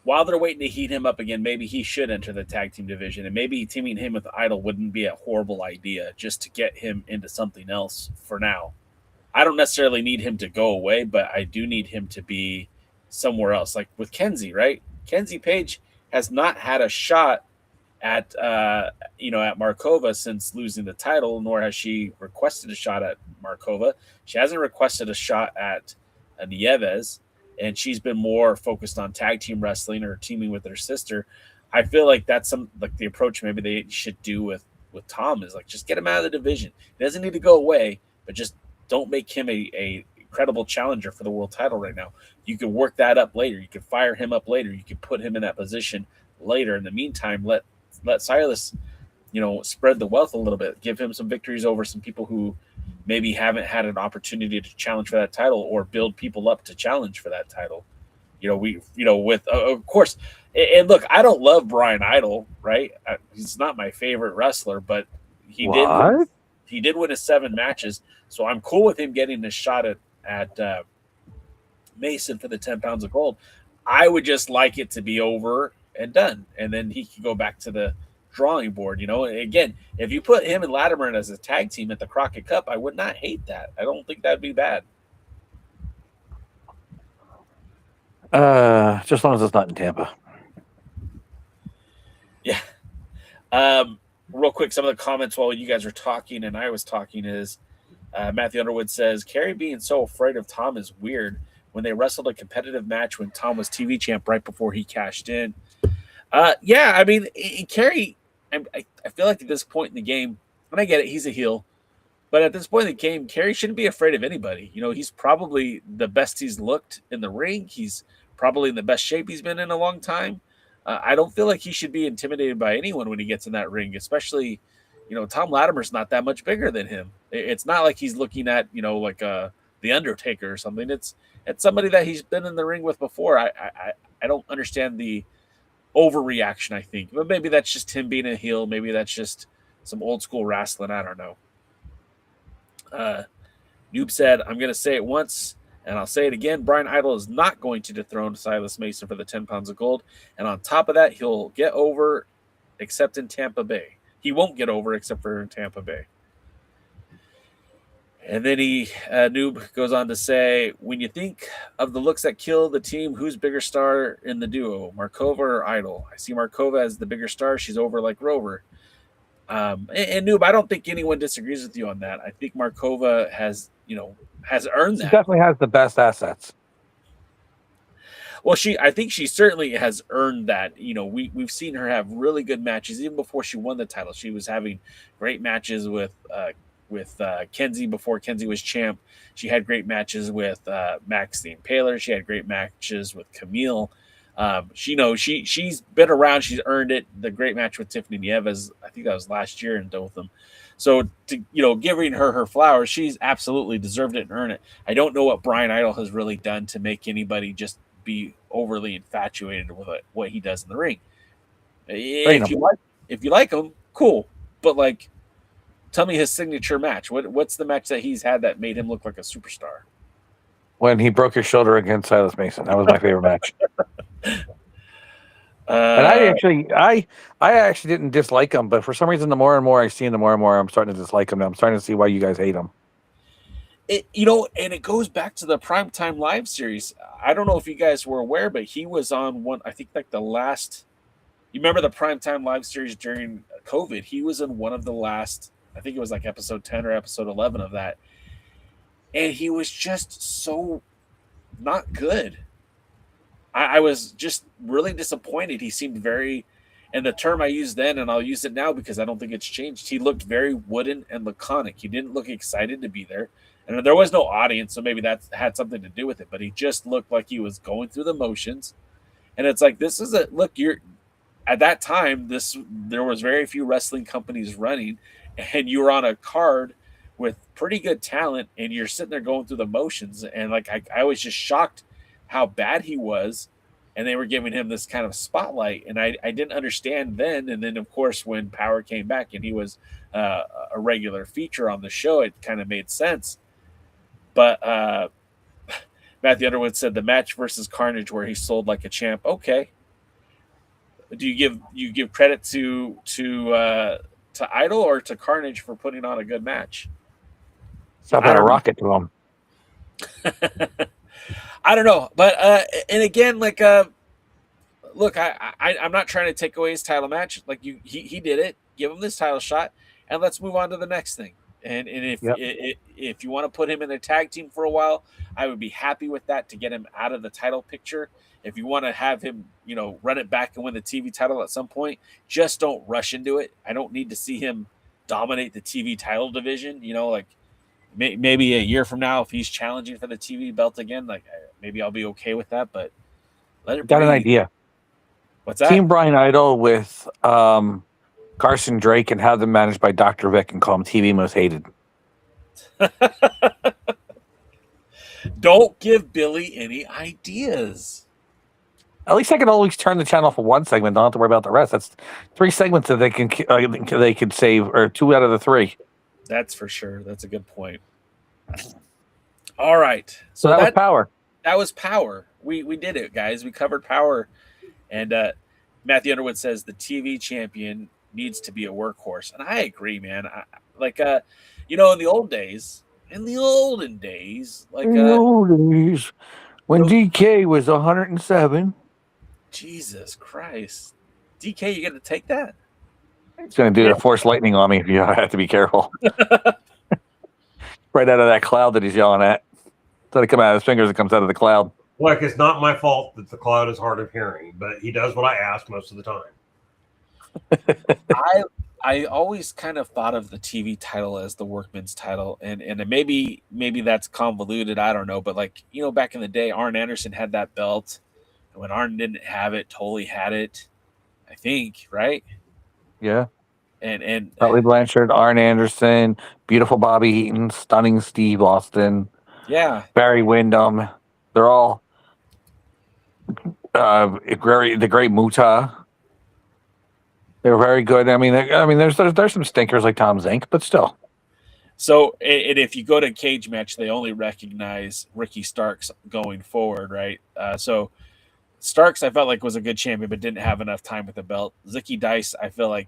while they're waiting to heat him up again, maybe he should enter the tag team division, and maybe teaming him with Idol wouldn't be a horrible idea just to get him into something else for now. I don't necessarily need him to go away, but I do need him to be somewhere else. Like with Kenzie, right? Kenzie Page has not had a shot at Markova since losing the title, nor has she requested a shot at Markova. She hasn't requested a shot at Nieves, and she's been more focused on tag team wrestling or teaming with her sister. I feel like that's the approach maybe they should do with Tom is like just get him out of the division. He doesn't need to go away, but just don't make him a credible challenger for the world title right now. You can work that up later. You can fire him up later. You can put him in that position later. In the meantime, let Silas, spread the wealth a little bit. Give him some victories over some people who maybe haven't had an opportunity to challenge for that title, or build people up to challenge for that title. Of course. And look, I don't love Brian Idol, right? He's not my favorite wrestler, but he did win his 7 matches. So I'm cool with him getting a shot at Mason for the 10 pounds of gold. I would just like it to be over and done, and then he could go back to the drawing board. And again, if you put him and Latimer as a tag team at the Crockett Cup, I would not hate that. I don't think that'd be bad. Just as long as it's not in Tampa. Yeah. Real quick, some of the comments while you guys were talking and I was talking is Matthew Underwood says, Kerry being so afraid of Tom is weird when they wrestled a competitive match when Tom was TV champ right before he cashed in. Yeah, I mean, Kerry, I feel like at this point in the game, and I get it, he's a heel, but at this point in the game, Kerry shouldn't be afraid of anybody. He's probably the best he's looked in the ring. He's probably in the best shape he's been in a long time. I don't feel like he should be intimidated by anyone when he gets in that ring, especially, Tom Latimer's not that much bigger than him. It's not like he's looking at, like The Undertaker or something. It's somebody that he's been in the ring with before. I don't understand the overreaction, I think. But maybe that's just him being a heel. Maybe that's just some old school wrestling. I don't know. Noob said, I'm going to say it once, and I'll say it again. Brian Idol is not going to dethrone Silas Mason for the 10 pounds of gold. And on top of that, he'll get over except in Tampa Bay. He won't get over except for in Tampa Bay. And then Noob goes on to say, when you think of the looks that kill the team, who's bigger star in the duo, Markova or Idol? I see Markova as the bigger star. She's over like Rover. And Noob, I don't think anyone disagrees with you on that. I think Markova has earned that. She definitely has the best assets. Well, I think she certainly has earned that. We've seen her have really good matches even before she won the title. She was having great matches with Kenzie before Kenzie was champ. She had great matches with Max the Impaler. She had great matches with Camille. She's been around. She's earned it. The great match with Tiffany Nieves, I think that was last year in Dothan. So, giving her flowers, she's absolutely deserved it and earned it. I don't know what Brian Idol has really done to make anybody just be overly infatuated with what he does in the ring. If you like him, cool. But tell me his signature match. What's the match that he's had that made him look like a superstar? When he broke his shoulder against Silas Mason. That was my favorite match. And I actually didn't dislike him, but for some reason, the more and more I see him, the more and more I'm starting to dislike him. I'm starting to see why you guys hate him. And it goes back to the Primetime Live series. I don't know if you guys were aware, but he was on one, I think like the last, you remember the Primetime Live series during COVID? He was in one of the last, I think it was like episode 10 or episode 11 of that. And he was just so not good. I was just really disappointed. He seemed very, and the term I used then, and I'll use it now because I don't think it's changed. He looked very wooden and laconic. He didn't look excited to be there. And there was no audience, so maybe that had something to do with it. But he just looked like he was going through the motions. And it's like, this is a look. You're at that time. There was very few wrestling companies running, and you were on a card with pretty good talent, and you're sitting there going through the motions. And like I was just shocked how bad he was, and they were giving him this kind of spotlight, and I didn't understand then. And then of course when Power came back and he was a regular feature on the show, it kind of made sense. But Matthew Underwood said the match versus Carnage where he sold like a champ. Okay, do you give credit to Idol or to Carnage for putting on a good match? Stop at a rocket to him. I don't know, but and again, like, look, I'm not trying to take away his title match. Like he did it. Give him this title shot, and let's move on to the next thing. And if you want to put him in a tag team for a while, I would be happy with that to get him out of the title picture. If you want to have him, run it back and win the TV title at some point, just don't rush into it. I don't need to see him dominate the TV title division. Like. Maybe a year from now, if he's challenging for the TV belt again, like maybe I'll be okay with that. But let it. Got an idea. What's that? Team Brian Idol with Carson Drake and have them managed by Dr. Vic and call him TV Most Hated. Don't give Billy any ideas. At least I can always turn the channel for one segment. Don't have to worry about the rest. That's 3 segments that they can save, or 2 out of the 3. That's for sure. That's a good point. All right. So that was Power. That was Power. We did it, guys. We covered Power. And Matthew Underwood says the TV champion needs to be a workhorse. And I agree, man. In the olden days, when DK was 107. Jesus Christ. DK, you got to take that? He's going to do the Force Lightning on me. You have to be careful. Right out of that cloud that he's yelling at. Instead of coming out of his fingers, it comes out of the cloud. Look, it's not my fault that the cloud is hard of hearing, but he does what I ask most of the time. I always kind of thought of the TV title as the workman's title, and maybe that's convoluted. I don't know, but back in the day, Arn Anderson had that belt, and when Arn didn't have it, Tully had it. I think, right? Yeah. And Tully Blanchard, Arn Anderson, beautiful Bobby Eaton, stunning Steve Austin. Yeah. Barry Windham. They're all the great Muta. They were very good. I mean, there's some stinkers like Tom Zink, but still. So, and if you go to Cage Match, they only recognize Ricky Starks going forward, right? So Starks, I felt like was a good champion, but didn't have enough time with the belt. Zicky Dice, I feel like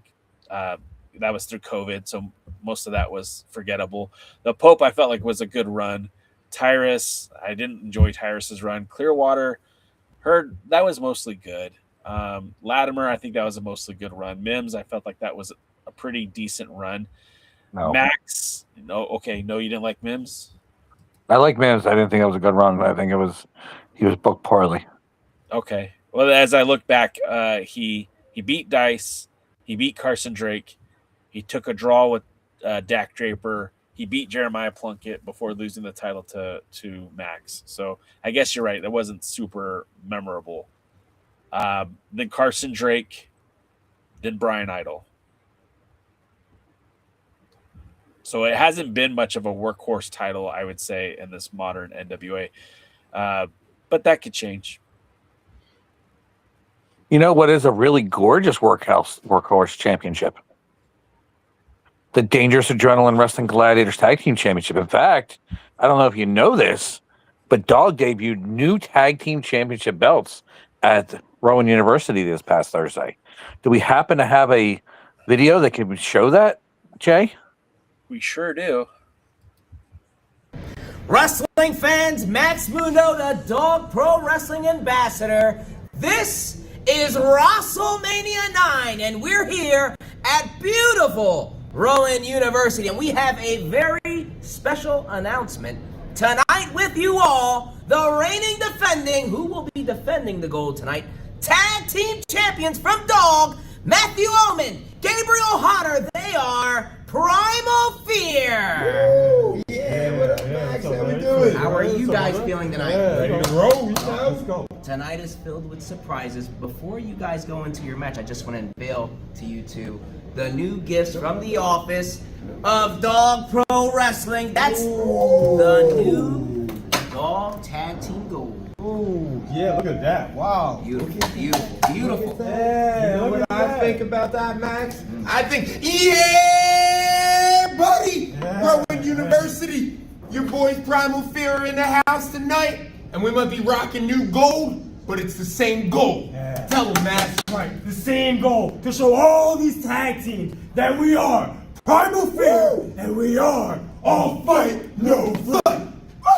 that was through COVID, so most of that was forgettable. The Pope, I felt like was a good run. Tyrus, I didn't enjoy Tyrus's run. Clearwater, heard that was mostly good. Latimer, I think that was a mostly good run. Mims, I felt like that was a pretty decent run. No. Max, no, okay, no, you didn't like Mims? I like Mims. I didn't think it was a good run. I think he was booked poorly. Okay. Well, as I look back, he beat Dice, he beat Carson Drake, he took a draw with Dak Draper, he beat Jeremiah Plunkett before losing the title to Max. So I guess you're right. That wasn't super memorable. Then Carson Drake, then Brian Idol. So it hasn't been much of a workhorse title, I would say, in this modern NWA. But that could change. You know what is a really gorgeous workhorse championship? The Dangerous Adrenaline Wrestling Gladiators Tag Team Championship. In fact, I don't know if you know this, but Dog debuted new Tag Team Championship belts at Rowan University this past Thursday. Do we happen to have a video that can show that, Jay? We sure do. Wrestling fans, Max Mundo, the Dog Pro Wrestling Ambassador. This is WrestleMania 9, and we're here at beautiful Rowan University, and we have a very special announcement tonight with you all. The reigning defending, who will be defending the gold tonight, tag team champions from Dog, Matthew Oman, Gabriel Hodder. They are Primal Fear. Woo! Yeah, what up, Max? How we doing? How are you guys feeling tonight? Ready to roll, let's go. Tonight is filled with surprises. Before you guys go into your match, I just want to unveil to you two the new gifts from the office of Dog Pro Wrestling. That's the new Dog Tag Team Gold. Ooh, yeah, look at that. Wow. Beautiful, beautiful, beautiful. Yeah, you know what I think about that, Max? I think, yeah, buddy, Rowan University. Your boys Primal Fear are in the house tonight, and we might be rocking new gold, but it's the same gold. Yeah. Tell them, Max. Right, the same goal, to show all these tag teams that we are Primal Fear, and we are all fight, no flight.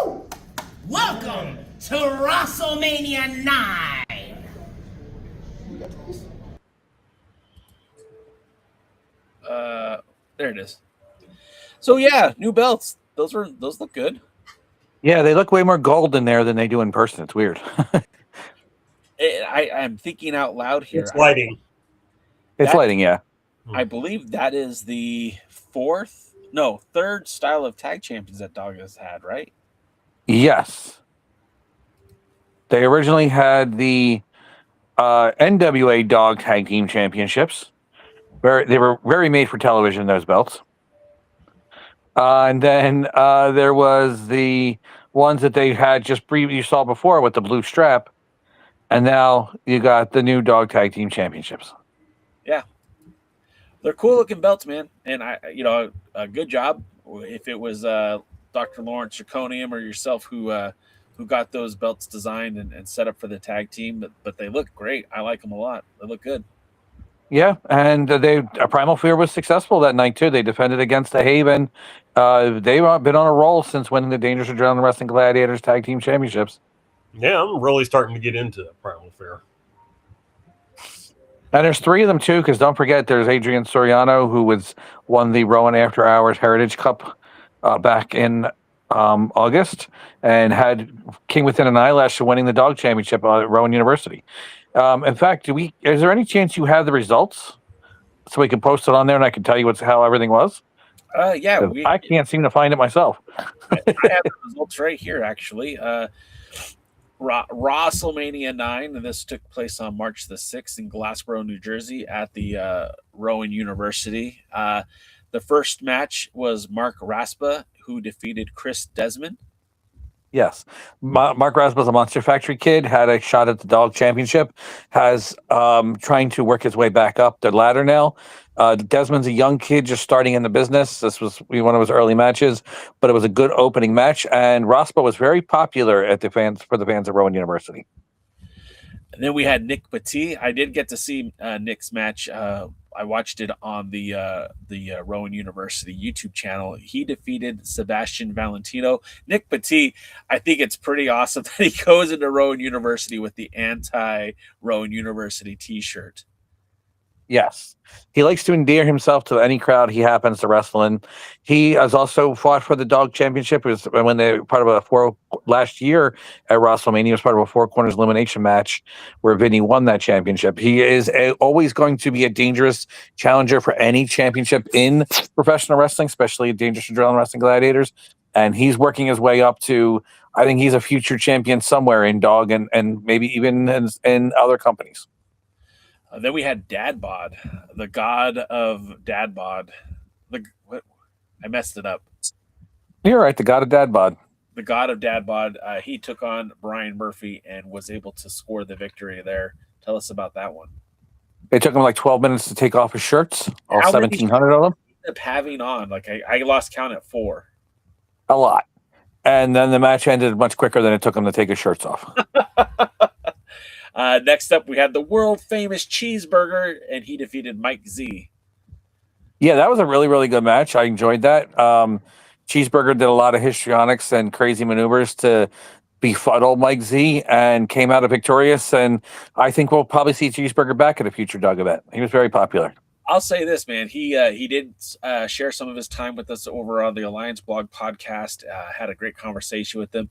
Woo! Welcome to WrestleMania 9. There it is. So yeah, new belts. Those look good. Yeah, they look way more gold in there than they do in person. It's weird. I'm thinking out loud here. It's lighting. It's lighting, yeah. I believe that is the third style of tag champions that Dog has had, right? Yes. They originally had the NWA Dog Tag Team Championships. They were very made for television, those belts. And then there was the ones that they had you saw before with the blue strap. And now you got the new Dog Tag Team Championships. Yeah. They're cool looking belts, man. And a good job. If it was Dr. Lawrence Draconium or yourself who got those belts designed and set up for the tag team, but they look great. I like them a lot. They look good. Yeah, and Primal Fear was successful that night too. They defended against the Haven. They've been on a roll since winning the Dangerous Adrenaline Wrestling Gladiators Tag Team Championships. Yeah, I'm really starting to get into Primal Fear. And there's three of them too, because don't forget there's Adrian Soriano, who won the Rowan After Hours Heritage Cup back in August, and had King Within an Eyelash winning the Dog Championship at Rowan University. In fact, is there any chance you have the results so we can post it on there and I can tell you how everything was? Yeah. I can't seem to find it myself. I have the results right here, actually. WrestleMania 9, and this took place on March the 6th in Glassboro, New Jersey at the Rowan University. The first match was Mark Raspa, who defeated Chris Desmond. Yes. Mark Raspa's a Monster Factory kid, had a shot at the Dog Championship, has trying to work his way back up the ladder now. Desmond's a young kid just starting in the business. This was one of his early matches, but it was a good opening match, and Raspa was very popular for the fans of Rowan University. And then we had Nick Petit. I did get to see Nick's match. I watched it on the Rowan University YouTube channel. He defeated Sebastian Valentino. Nick Petit, I think it's pretty awesome that he goes into Rowan University with the anti-Rowan University t-shirt. Yes. He likes to endear himself to any crowd he happens to wrestle in. He has also fought for the Dog Championship. It was when they were part of last year at WrestleMania. He was part of a Four Corners elimination match where Vinny won that championship. He is always going to be a dangerous challenger for any championship in professional wrestling, especially Dangerous Adrenaline Wrestling Gladiators. And he's working his way up to, I think he's a future champion somewhere in Dog and maybe even in other companies. Then we had Dad Bod, the god of Dad Bod. I messed it up. You're right, the god of Dad Bod. The god of Dad Bod. He took on Brian Murphy and was able to score the victory there. Tell us about that one. It took him like 12 minutes to take off his shirts, all 1,700 of them. Ended up having on, I lost count at 4. A lot. And then the match ended much quicker than it took him to take his shirts off. Next up, we had the world famous Cheeseburger, and he defeated Mike Z. Yeah, that was a really, really good match. I enjoyed that. Cheeseburger did a lot of histrionics and crazy maneuvers to befuddle Mike Z and came out victorious. And I think we'll probably see Cheeseburger back at a future Doug event. He was very popular. I'll say this, man. He did share some of his time with us over on the Alliance Blog podcast. Had a great conversation with him.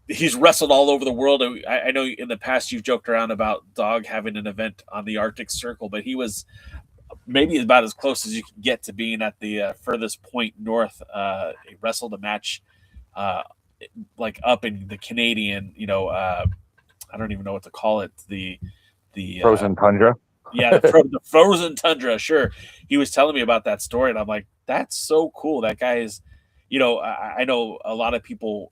He's wrestled all over the world. I know in the past you've joked around about Dog having an event on the Arctic Circle, but he was maybe about as close as you can get to being at the furthest point north. He wrestled a match like up in the Canadian, I don't even know what to call it. The Frozen tundra. Yeah, the frozen tundra. Sure. He was telling me about that story, and I'm like, that's so cool. That guy is, I know a lot of people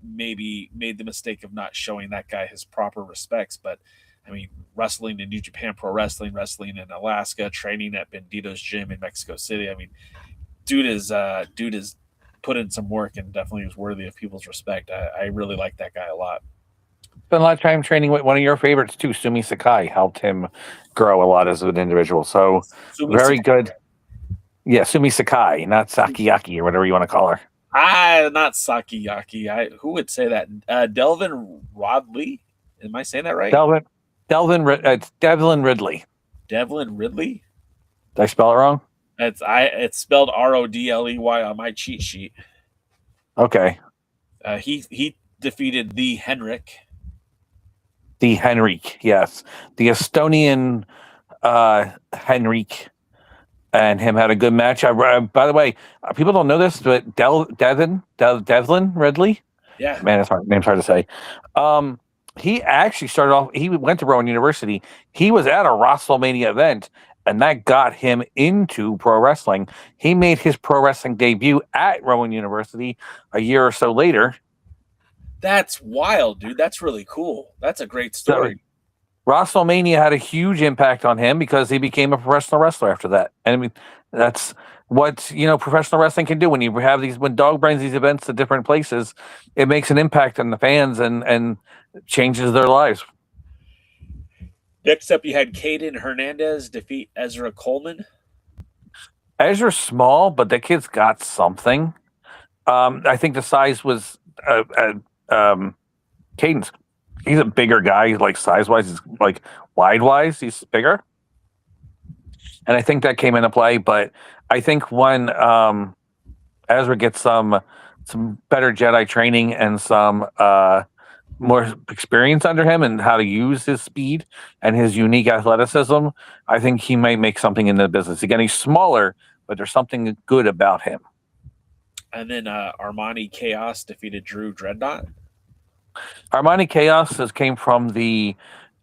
maybe made the mistake of not showing that guy his proper respects, but I mean, wrestling in New Japan Pro Wrestling, wrestling in Alaska, training at Bendito's gym in Mexico City. I mean, dude is put in some work and definitely is worthy of people's respect. I really like that guy a lot. Spent a lot of time training with one of your favorites too, Sumi Sakai. Helped him grow a lot as an individual. So very good. Yeah, Sumi Sakai, not Sakiyaki or whatever you want to call her. Not Sakiyaki. Who would say that? Delvin Rodley. Am I saying that right? It's Devlin Ridley. Devlin Ridley? Did I spell it wrong? It's spelled Rodley on my cheat sheet. Okay. He defeated the Henrik. The Henrik, yes. The Estonian Henrik and him had a good match. By the way, people don't know this, but Devlin Ridley. Yeah. Man, name's hard to say. He actually started off, he went to Rowan University. He was at a WrestleMania event, and that got him into pro wrestling. He made his pro wrestling debut at Rowan University a year or so later. That's wild, dude. That's really cool. That's a great story. So, WrestleMania had a huge impact on him because he became a professional wrestler after that. And I mean, that's what professional wrestling can do when you have when Dog brings these events to different places. It makes an impact on the fans and changes their lives. Next up, you had Caden Hernandez defeat Ezra Coleman. Ezra's small, but the kid's got something. I think the size was Caden's. He's a bigger guy, like size-wise, he's like wide-wise, he's bigger. And I think that came into play, but I think when Ezra gets some better Jedi training and some more experience under him and how to use his speed and his unique athleticism, I think he might make something in the business. Again, he's smaller, but there's something good about him. And then Armani Chaos defeated Drew Dreadnought. Armani Chaos came from the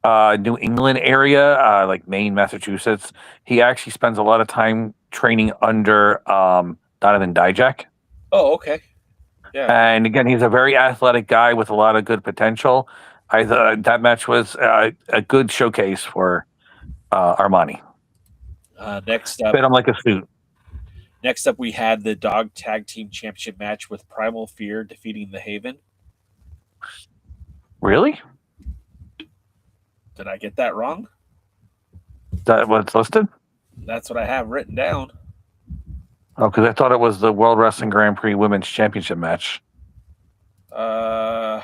New England area, like Maine, Massachusetts. He actually spends a lot of time training under Donovan Dijak. Oh, okay. Yeah. And again, he's a very athletic guy with a lot of good potential. I thought that match was a good showcase for Armani. Next up, fit him like a suit. Next up, we had the Dog Tag Team Championship match with Primal Fear defeating the Haven. Really? Did I get that wrong? Is that what's listed? That's what I have written down. Oh, because I thought it was the World Wrestling Grand Prix Women's Championship match. Oh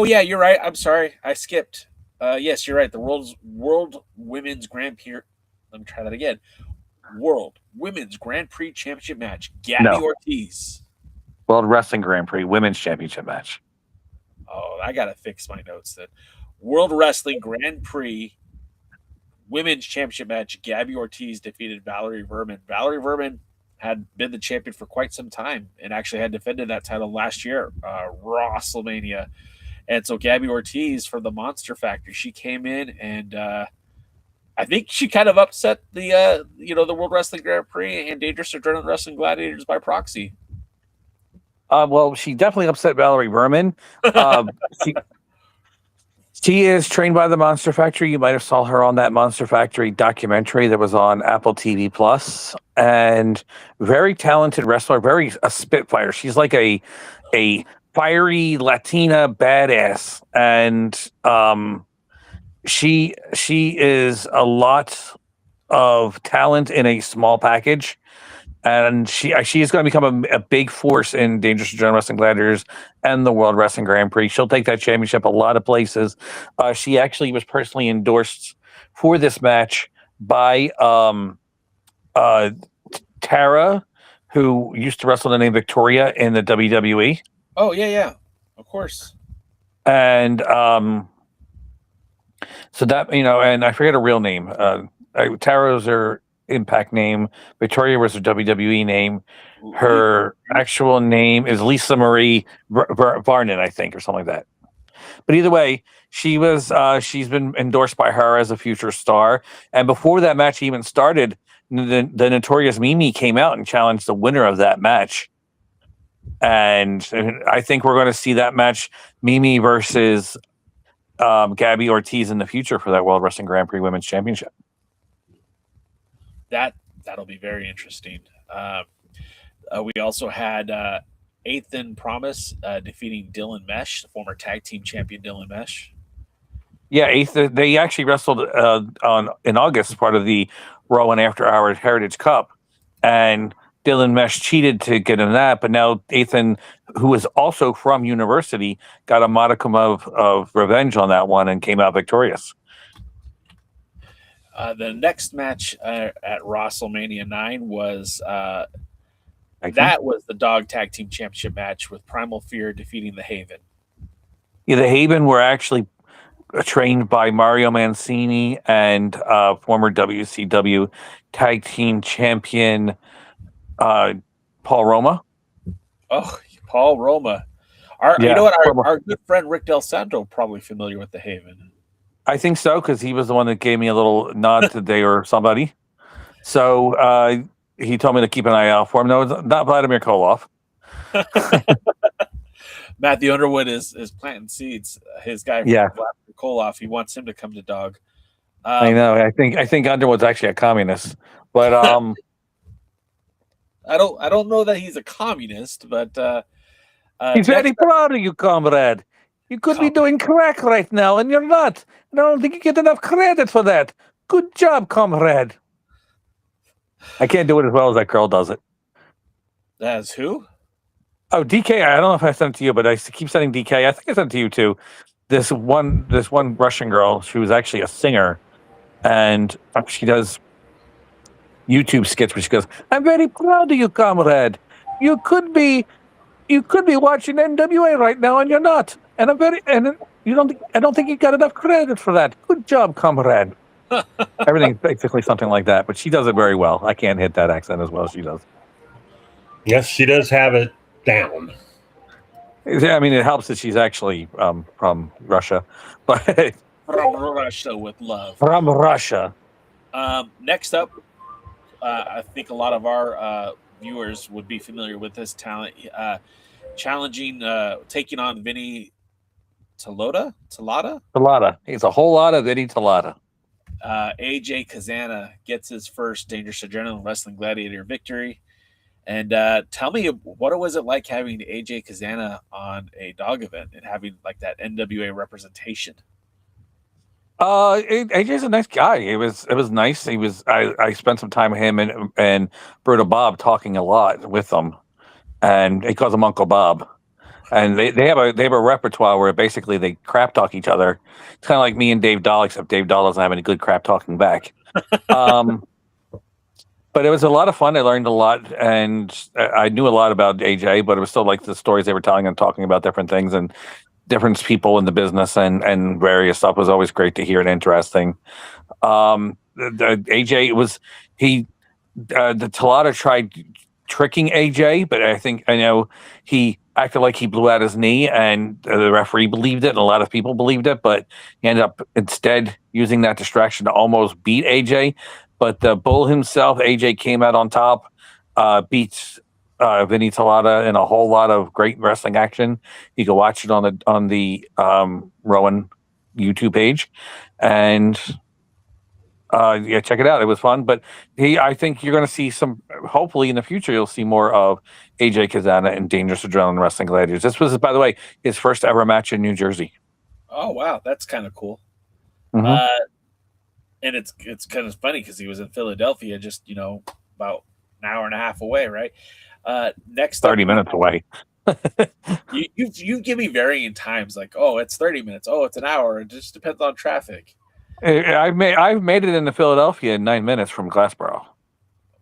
yeah, you're right. I'm sorry, I skipped. Yes, you're right. The World Women's Grand Prix. Let me try that again. World Women's Grand Prix Championship match. Gabby Ortiz. World Wrestling Grand Prix Women's Championship match. Oh, I gotta fix my notes then. World Wrestling Grand Prix Women's Championship match. Gabby Ortiz defeated Valerie Verman. Valerie Verman had been the champion for quite some time and actually had defended that title last year, WrestleMania. And so Gabby Ortiz from the Monster Factory, she came in and I think she kind of upset the World Wrestling Grand Prix and Dangerous Adrenaline Wrestling Gladiators by proxy. Well, she definitely upset Valerie Verman. She is trained by the Monster Factory. You might have saw her on that Monster Factory documentary that was on Apple TV Plus. And very talented wrestler, a spitfire. She's like a fiery Latina badass. And she is a lot of talent in a small package, and she is going to become a big force in Dangerous Adrenaline Wrestling Gladiators and the World Wrestling Grand Prix. She'll take that championship a lot of places. She actually was personally endorsed for this match by Tara, who used to wrestle the name Victoria in the WWE. Oh yeah, of course. And so that, and I forget her real name. Tara was her Impact name. Victoria was her WWE name. Her actual name is Lisa Marie Varnon, I think, or something like that. But either way, she's been endorsed by her as a future star. And before that match even started, the notorious Mimi came out and challenged the winner of that match. And I think we're going to see that match, Mimi versus Gabby Ortiz, in the future for that World Wrestling Grand Prix Women's Championship. That'll be very interesting. We also had Ethan Promise defeating Dylan Mesh, the former tag team champion Dylan Mesh. Yeah, Ethan. They actually wrestled in August as part of the Raw and After Hours Heritage Cup, and Dylan Mesh cheated to get in that. But now Ethan, who is also from University, got a modicum of revenge on that one and came out victorious. The next match at WrestleMania 9 was that was the Dog Tag Team Championship match with Primal Fear defeating the Haven. Yeah, the Haven were actually trained by Mario Mancini and former WCW Tag Team Champion Paul Roma. Oh, Paul Roma. You know what? Our good friend Rick Del Santo probably familiar with the Haven. I think so, because he was the one that gave me a little nod today or somebody. So he told me to keep an eye out for him. No, it's not Vladimir Koloff. Matthew Underwood is planting seeds. His guy from Vladimir Koloff, he wants him to come to Dog. I know. I think Underwood's actually a communist, but I don't know that he's a communist, but he's very proud of you, comrade. You could be doing crack right now, and you're not. And I don't think you get enough credit for that. Good job, comrade. I can't do it as well as that girl does it. As who? Oh, DK. I don't know if I sent it to you, but I keep sending DK. I think I sent it to you too. This one Russian girl. She was actually a singer, and she does YouTube skits where she goes, "I'm very proud of you, comrade. You could be watching NWA right now, and you're not. And I don't think you got enough credit for that. Good job, comrade." Everything's basically something like that, but she does it very well. I can't hit that accent as well as she does. Yes, she does have it down. I mean, it helps that she's actually from Russia, but from Russia with love. From Russia. Next up, I think a lot of our viewers would be familiar with this talent. Taking on Vinny Talata. He's a whole lot of Vinny Talata. AJ Kazana gets his first Dangerous Adrenaline Wrestling Gladiator victory. And tell me, what was it like having AJ Kazana on a Dog event and having like that NWA representation? AJ's a nice guy. It was nice. I spent some time with him and Bruto Bob talking a lot with them, and he calls him Uncle Bob. And they have a repertoire where basically they crap talk each other. It's kind of like me and Dave Dahl, except Dave Dahl doesn't have any good crap talking back. But it was a lot of fun. I learned a lot, and I knew a lot about AJ, but it was still like the stories they were telling and talking about different things and different people in the business and various stuff was always great to hear and interesting. AJ the Talata tried tricking AJ, but I know he acted like he blew out his knee, and the referee believed it, and a lot of people believed it, but he ended up instead using that distraction to almost beat AJ. But the bull himself, AJ, came out on top, beats Vinny Talata in a whole lot of great wrestling action. You can watch it on the Rowan YouTube page, and check it out. It was fun. But I think you're going to see some. Hopefully, in the future, you'll see more of AJ Kazana in Dangerous Adrenaline Wrestling Gladiators. This was, by the way, his first ever match in New Jersey. Oh wow, that's kind of cool. And it's kind of funny because he was in Philadelphia, just about an hour and a half away, right? Next 30 up, minutes away. you give me varying times, like, oh, it's 30 minutes, oh, it's an hour. It just depends on traffic. I've made it into Philadelphia in 9 minutes from Glassboro.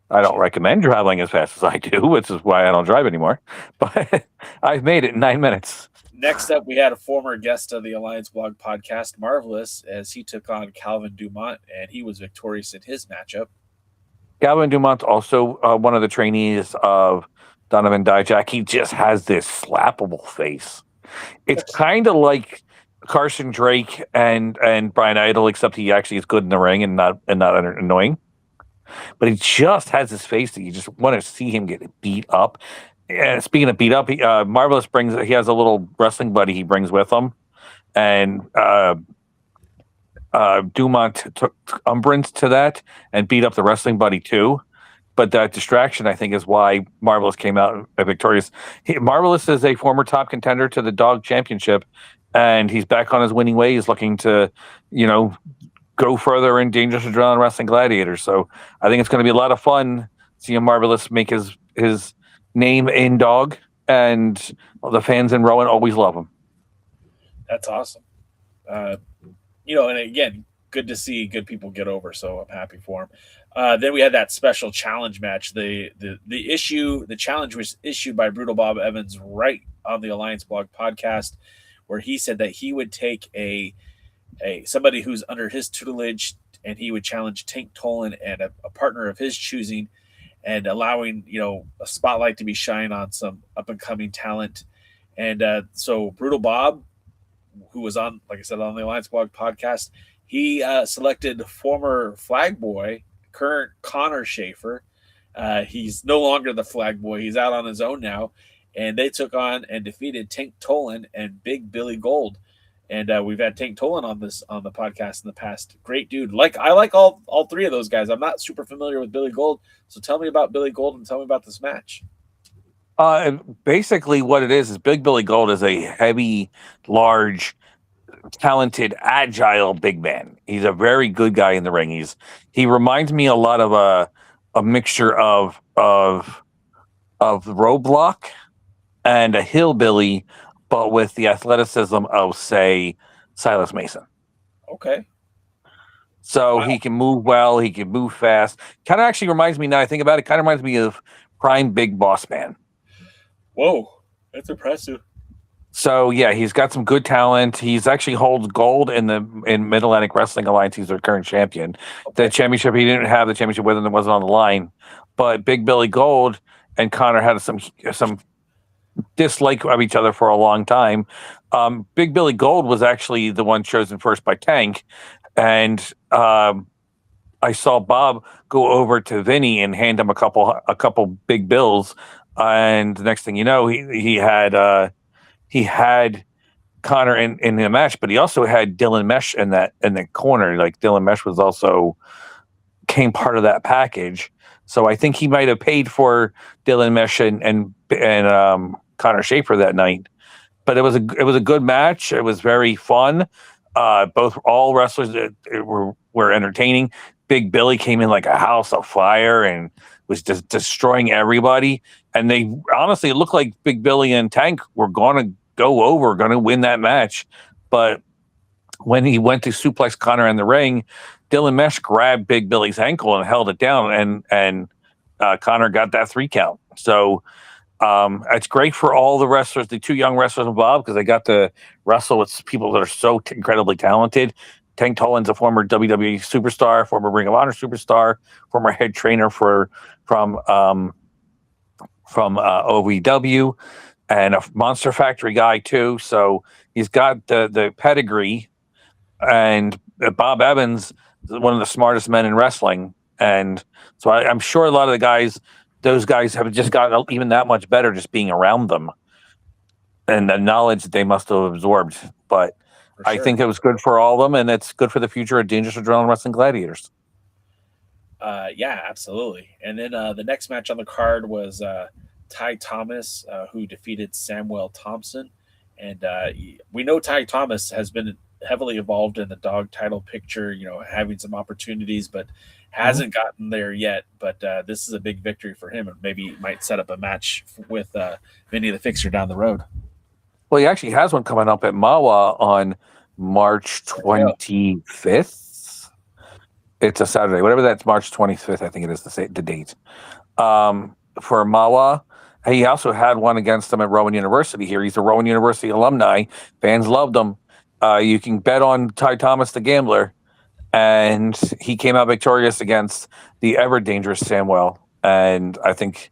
I don't recommend traveling as fast as I do, which is why I don't drive anymore. But I've made it in 9 minutes. Next up, we had a former guest of the Alliance Blog podcast, Marvelous, as he took on Calvin Dumont, and he was victorious in his matchup. Calvin Dumont's also one of the trainees of Donovan Dijak. He just has this slappable face. It's kind of like Carson Drake and Brian Idol, except he actually is good in the ring and not annoying. But he just has this face that you just want to see him get beat up. And speaking of beat up, Marvelous he has a little wrestling buddy he brings with him, and Dumont took umbrance to that and beat up the wrestling buddy too. But that distraction, I think, is why Marvelous came out victorious. Marvelous is a former top contender to the Dog Championship, and he's back on his winning ways, looking to, go further in Dangerous Adrenaline Wrestling Gladiators. So I think it's going to be a lot of fun seeing Marvelous make his name in Dog, and the fans in Rowan always love him. That's awesome. And again, good to see good people get over, so I'm happy for him. Then we had that special challenge match. The challenge was issued by Brutal Bob Evans right on the Alliance Blog podcast, where he said that he would take somebody who's under his tutelage, and he would challenge Tank Tolan and a partner of his choosing, and allowing a spotlight to be shined on some up and coming talent. And so Brutal Bob, who was on, like I said, on the Alliance Blog podcast, he selected former flag boy, current Connor Schaefer. He's no longer the flag boy. He's out on his own now. And they took on and defeated Tank Tolan and Big Billy Gold. And we've had Tank Tolan on the podcast in the past. Great dude. I like all three of those guys. I'm not super familiar with Billy Gold. So tell me about Billy Gold and tell me about this match. Basically what it is Big Billy Gold is a heavy, large, talented, agile big man. He's a very good guy in the ring. He reminds me a lot of a mixture of Roadblock and a hillbilly, but with the athleticism of, say, Silas Mason. Okay. So he can move well, he can move fast. Kind of actually reminds me, now I think about it, kind of reminds me of Prime Big Boss Man. Whoa, that's impressive. So yeah, he's got some good talent. He's actually holds gold in Mid-Atlantic Wrestling Alliance. He's their current champion. Okay. The championship, he didn't have the championship with him, that wasn't on the line. But Big Billy Gold and Connor had some dislike of each other for a long time. Big Billy Gold was actually the one chosen first by Tank, and I saw Bob go over to Vinny and hand him a couple big bills, and the next thing you know, he had Connor in the match, but he also had Dylan Mesh in the corner. Like Dylan Mesh was also came part of that package. So I think he might have paid for Dylan Mesh and Connor Schaefer that night. But it was a good match. It was very fun. All wrestlers were entertaining. Big Billy came in like a house of fire and was just destroying everybody. And they honestly, it looked like Big Billy and Tank were going to win that match. But when he went to suplex Connor in the ring, Dylan Mesh grabbed Big Billy's ankle and held it down, and Connor got that 3 count. So it's great for all the wrestlers, the 2 young wrestlers involved, because they got to wrestle with people that are so incredibly talented. Tank Tolan's a former WWE superstar, former Ring of Honor superstar, former head trainer from OVW, and a Monster Factory guy too. So he's got the pedigree. And Bob Evans is one of the smartest men in wrestling, and so I'm sure a lot of those guys have just gotten even that much better just being around them, and the knowledge that they must have absorbed. But sure, I think it was good for all of them, and it's good for the future of Dangerous Adrenaline Wrestling Gladiators. Yeah, absolutely. And then the next match on the card was Ty Thomas, who defeated Samuel Thompson. And we know Ty Thomas has been heavily involved in the dog title picture, having some opportunities, but hasn't gotten there yet. But this is a big victory for him, and maybe might set up a match with Vinny the Fixer down the road. Well, he actually has one coming up at Mawa on March 25th. It's a Saturday, whatever that's March 25th, I think it is the date. For Mawa, he also had one against him at Rowan University here. He's a Rowan University alumni. Fans loved him. You can bet on Ty Thomas the Gambler, and he came out victorious against the ever dangerous Samwell. And I think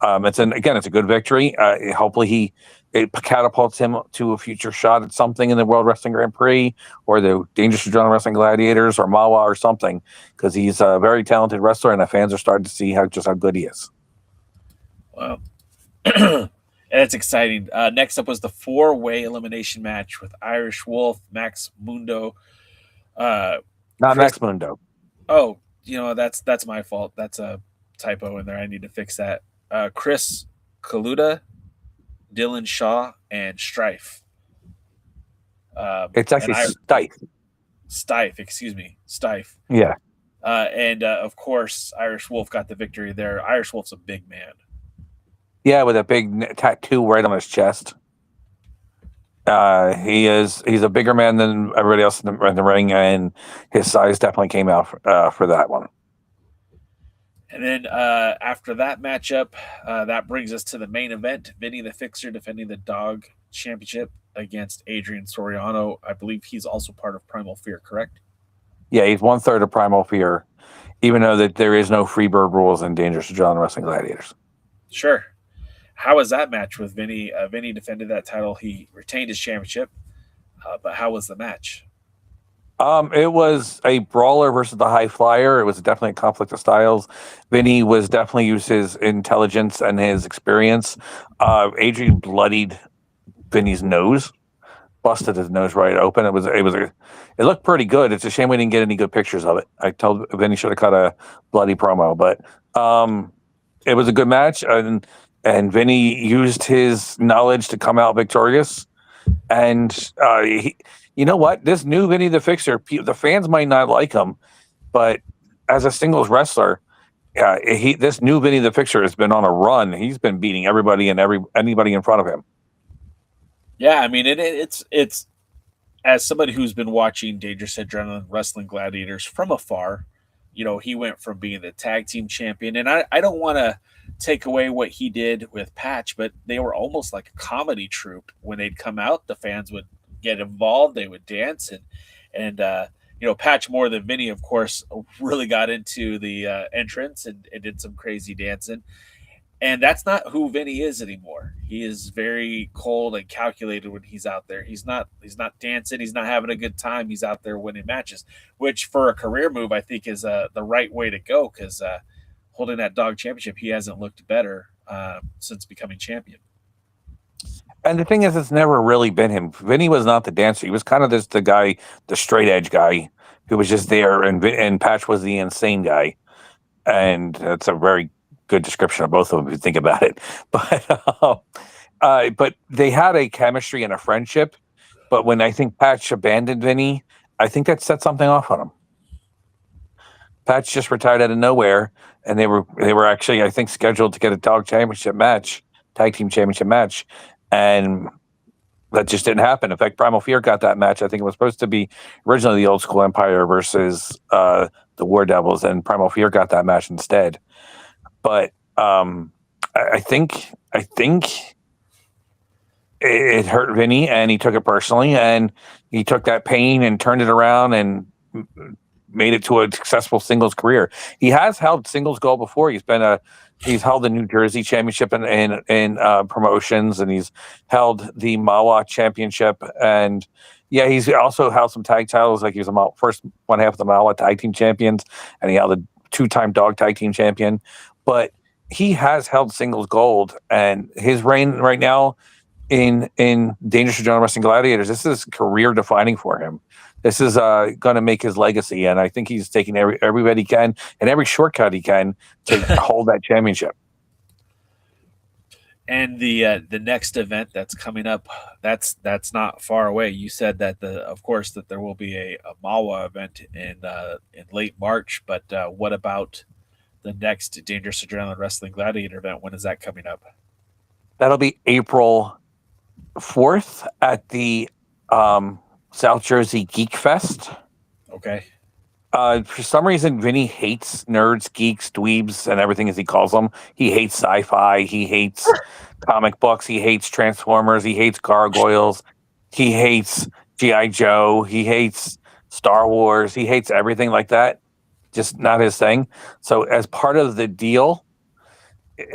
it's a good victory. Hopefully it catapults him to a future shot at something in the World Wrestling Grand Prix or the Dangerous Adrenaline Wrestling Gladiators or Mawa or something, because he's a very talented wrestler, and the fans are starting to see how good he is. Wow. And it's exciting. Next up was the 4-way elimination match with Irish Wolf, Max Mundo. Not Max Mundo. Oh, that's my fault. That's a typo in there. I need to fix that. Chris Kaluta, Dylan Shaw, and Strife. It's actually Stife. Stife, excuse me. Stife. Yeah. And of course, Irish Wolf got the victory there. Irish Wolf's a big man. Yeah, with a big tattoo right on his chest. He's a bigger man than everybody else in the ring, and his size definitely came out for that one. And then after that matchup, that brings us to the main event. Vinny the Fixer defending the Dog Championship against Adrian Soriano. I believe he's also part of Primal Fear, correct? Yeah, he's 1/3 of Primal Fear, even though that there is no Freebird rules in Dangerous Adrenaline Wrestling Gladiators. Sure. How was that match with Vinny? Vinny defended that title. He retained his championship. But how was the match? It was a brawler versus the high flyer. It was definitely a conflict of styles. Vinny was definitely used his intelligence and his experience. Adrian bloodied Vinny's nose, busted his nose right open. It looked pretty good. It's a shame we didn't get any good pictures of it. I told Vinny should have cut a bloody promo, but it was a good match, and Vinny used his knowledge to come out victorious. And you know what? This new Vinny the Fixer, the fans might not like him, but as a singles wrestler, this new Vinny the Fixer has been on a run. He's been beating everybody and anybody in front of him. Yeah, I mean, it's as somebody who's been watching Dangerous Adrenaline Wrestling Gladiators from afar, he went from being the tag team champion, and I don't want to take away what he did with Patch, but they were almost like a comedy troupe. When they'd come out, the fans would get involved, they would dance, and Patch, more than Vinny, of course, really got into the entrance and did some crazy dancing. And that's not who Vinny is anymore. He is very cold and calculated when he's out there. He's not dancing. He's not having a good time. He's out there winning matches, which for a career move, I think is the right way to go, because holding that Dog Championship, he hasn't looked better since becoming champion. And the thing is, it's never really been him. Vinny was not the dancer. He was kind of the guy, the straight edge guy who was just there, and Patch was the insane guy. And that's a very good description of both of them if you think about it. But they had a chemistry and a friendship. But when I think Patch abandoned Vinny, I think that set something off on him. Patch just retired out of nowhere, and they were actually, I think, scheduled to get a tag team championship match, and that just didn't happen. In fact, Primal Fear got that match. I think it was supposed to be originally the Old School Empire versus the War Devils, and Primal Fear got that match instead. But I think it hurt Vinny, and he took it personally, and he took that pain and turned it around and made it to a successful singles career. He has held singles gold before. He's held the New Jersey Championship in promotions, and he's held the Mawa Championship, and yeah, he's also held some tag titles. Like he was the first one half of the Mawa Tag Team Champions, and he held a 2-time Dog Tag Team Champion. But he has held singles gold, and his reign right now in Dangerous Adrenaline Wrestling Gladiators, this is career defining for him. This is going to make his legacy, and I think he's taking everybody he can and every shortcut he can to hold that championship. And the next event that's coming up, that's not far away. You said that of course that there will be a Mawa event in late March, but what about the next Dangerous Adrenaline Wrestling Gladiator event? When is that coming up? That'll be April 4th at the South Jersey Geek Fest. Okay. For some reason, Vinny hates nerds, geeks, dweebs, and everything as he calls them. He hates sci-fi. He hates comic books. He hates Transformers. He hates gargoyles. He hates G.I. Joe. He hates Star Wars. He hates everything like that. Just not his thing. So as part of the deal,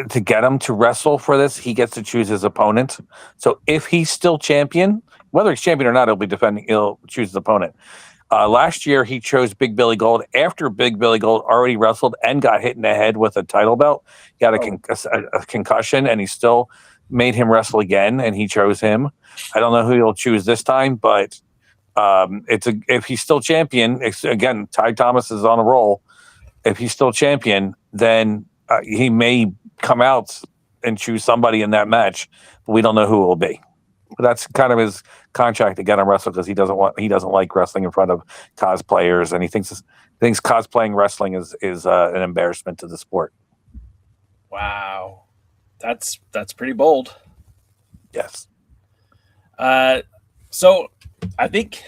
to get him to wrestle for this, he gets to choose his opponent. So if he's still champion, whether he's champion or not, he'll choose his opponent. Last year, he chose Big Billy Gold after Big Billy Gold already wrestled and got hit in the head with a title belt. He had a concussion, and he still made him wrestle again, and he chose him. I don't know who he'll choose this time, but if he's still champion, again, Ty Thomas is on a roll. If he's still champion, then he may come out and choose somebody in that match, but we don't know who it will be. But that's kind of his contract to get him wrestle because he doesn't like wrestling in front of cosplayers, and he thinks cosplaying wrestling is an embarrassment to the sport. Wow, that's pretty bold. Yes. So I think,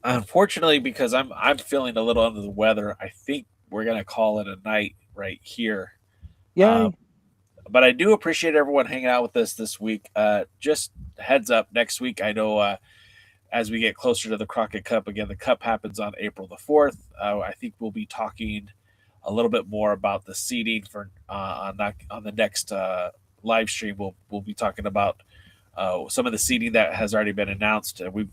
unfortunately, because I'm feeling a little under the weather, I think we're gonna call it a night right here. Yeah. But I do appreciate everyone hanging out with us this week. Just heads up, next week, I know as we get closer to the Crockett Cup, again, the Cup happens on April the 4th. I think we'll be talking a little bit more about the seeding for on the next live stream. We'll be talking about some of the seeding that has already been announced. We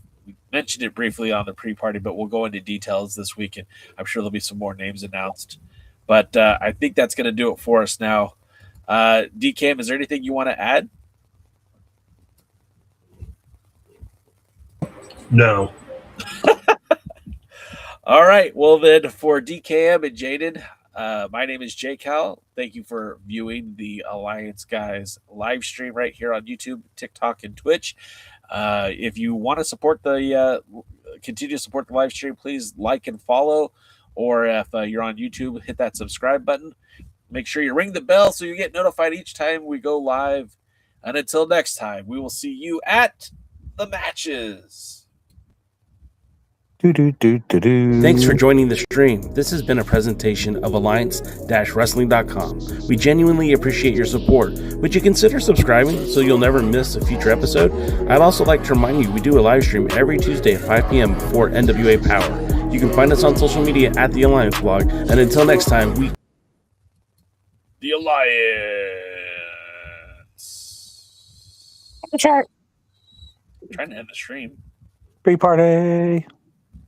mentioned it briefly on the pre-party, but we'll go into details this week, and I'm sure there'll be some more names announced. But I think that's going to do it for us now. DKM, is there anything you want to add? No. All right. Well, then, for DKM and Jaden, my name is Jay Cal. Thank you for viewing the Alliance Guys live stream right here on YouTube, TikTok, and Twitch. If you want to support continue to support the live stream, please like and follow. Or if you're on YouTube, hit that subscribe button. Make sure you ring the bell so you get notified each time we go live. And until next time, we will see you at the matches. Thanks for joining the stream. This has been a presentation of Alliance-Wrestling.com. We genuinely appreciate your support. Would you consider subscribing so you'll never miss a future episode? I'd also like to remind you we do a live stream every Tuesday at 5 p.m. before NWA Power. You can find us on social media at The Alliance Blog. And until next time, The Alliance. I'm trying to end the stream. Pre-party.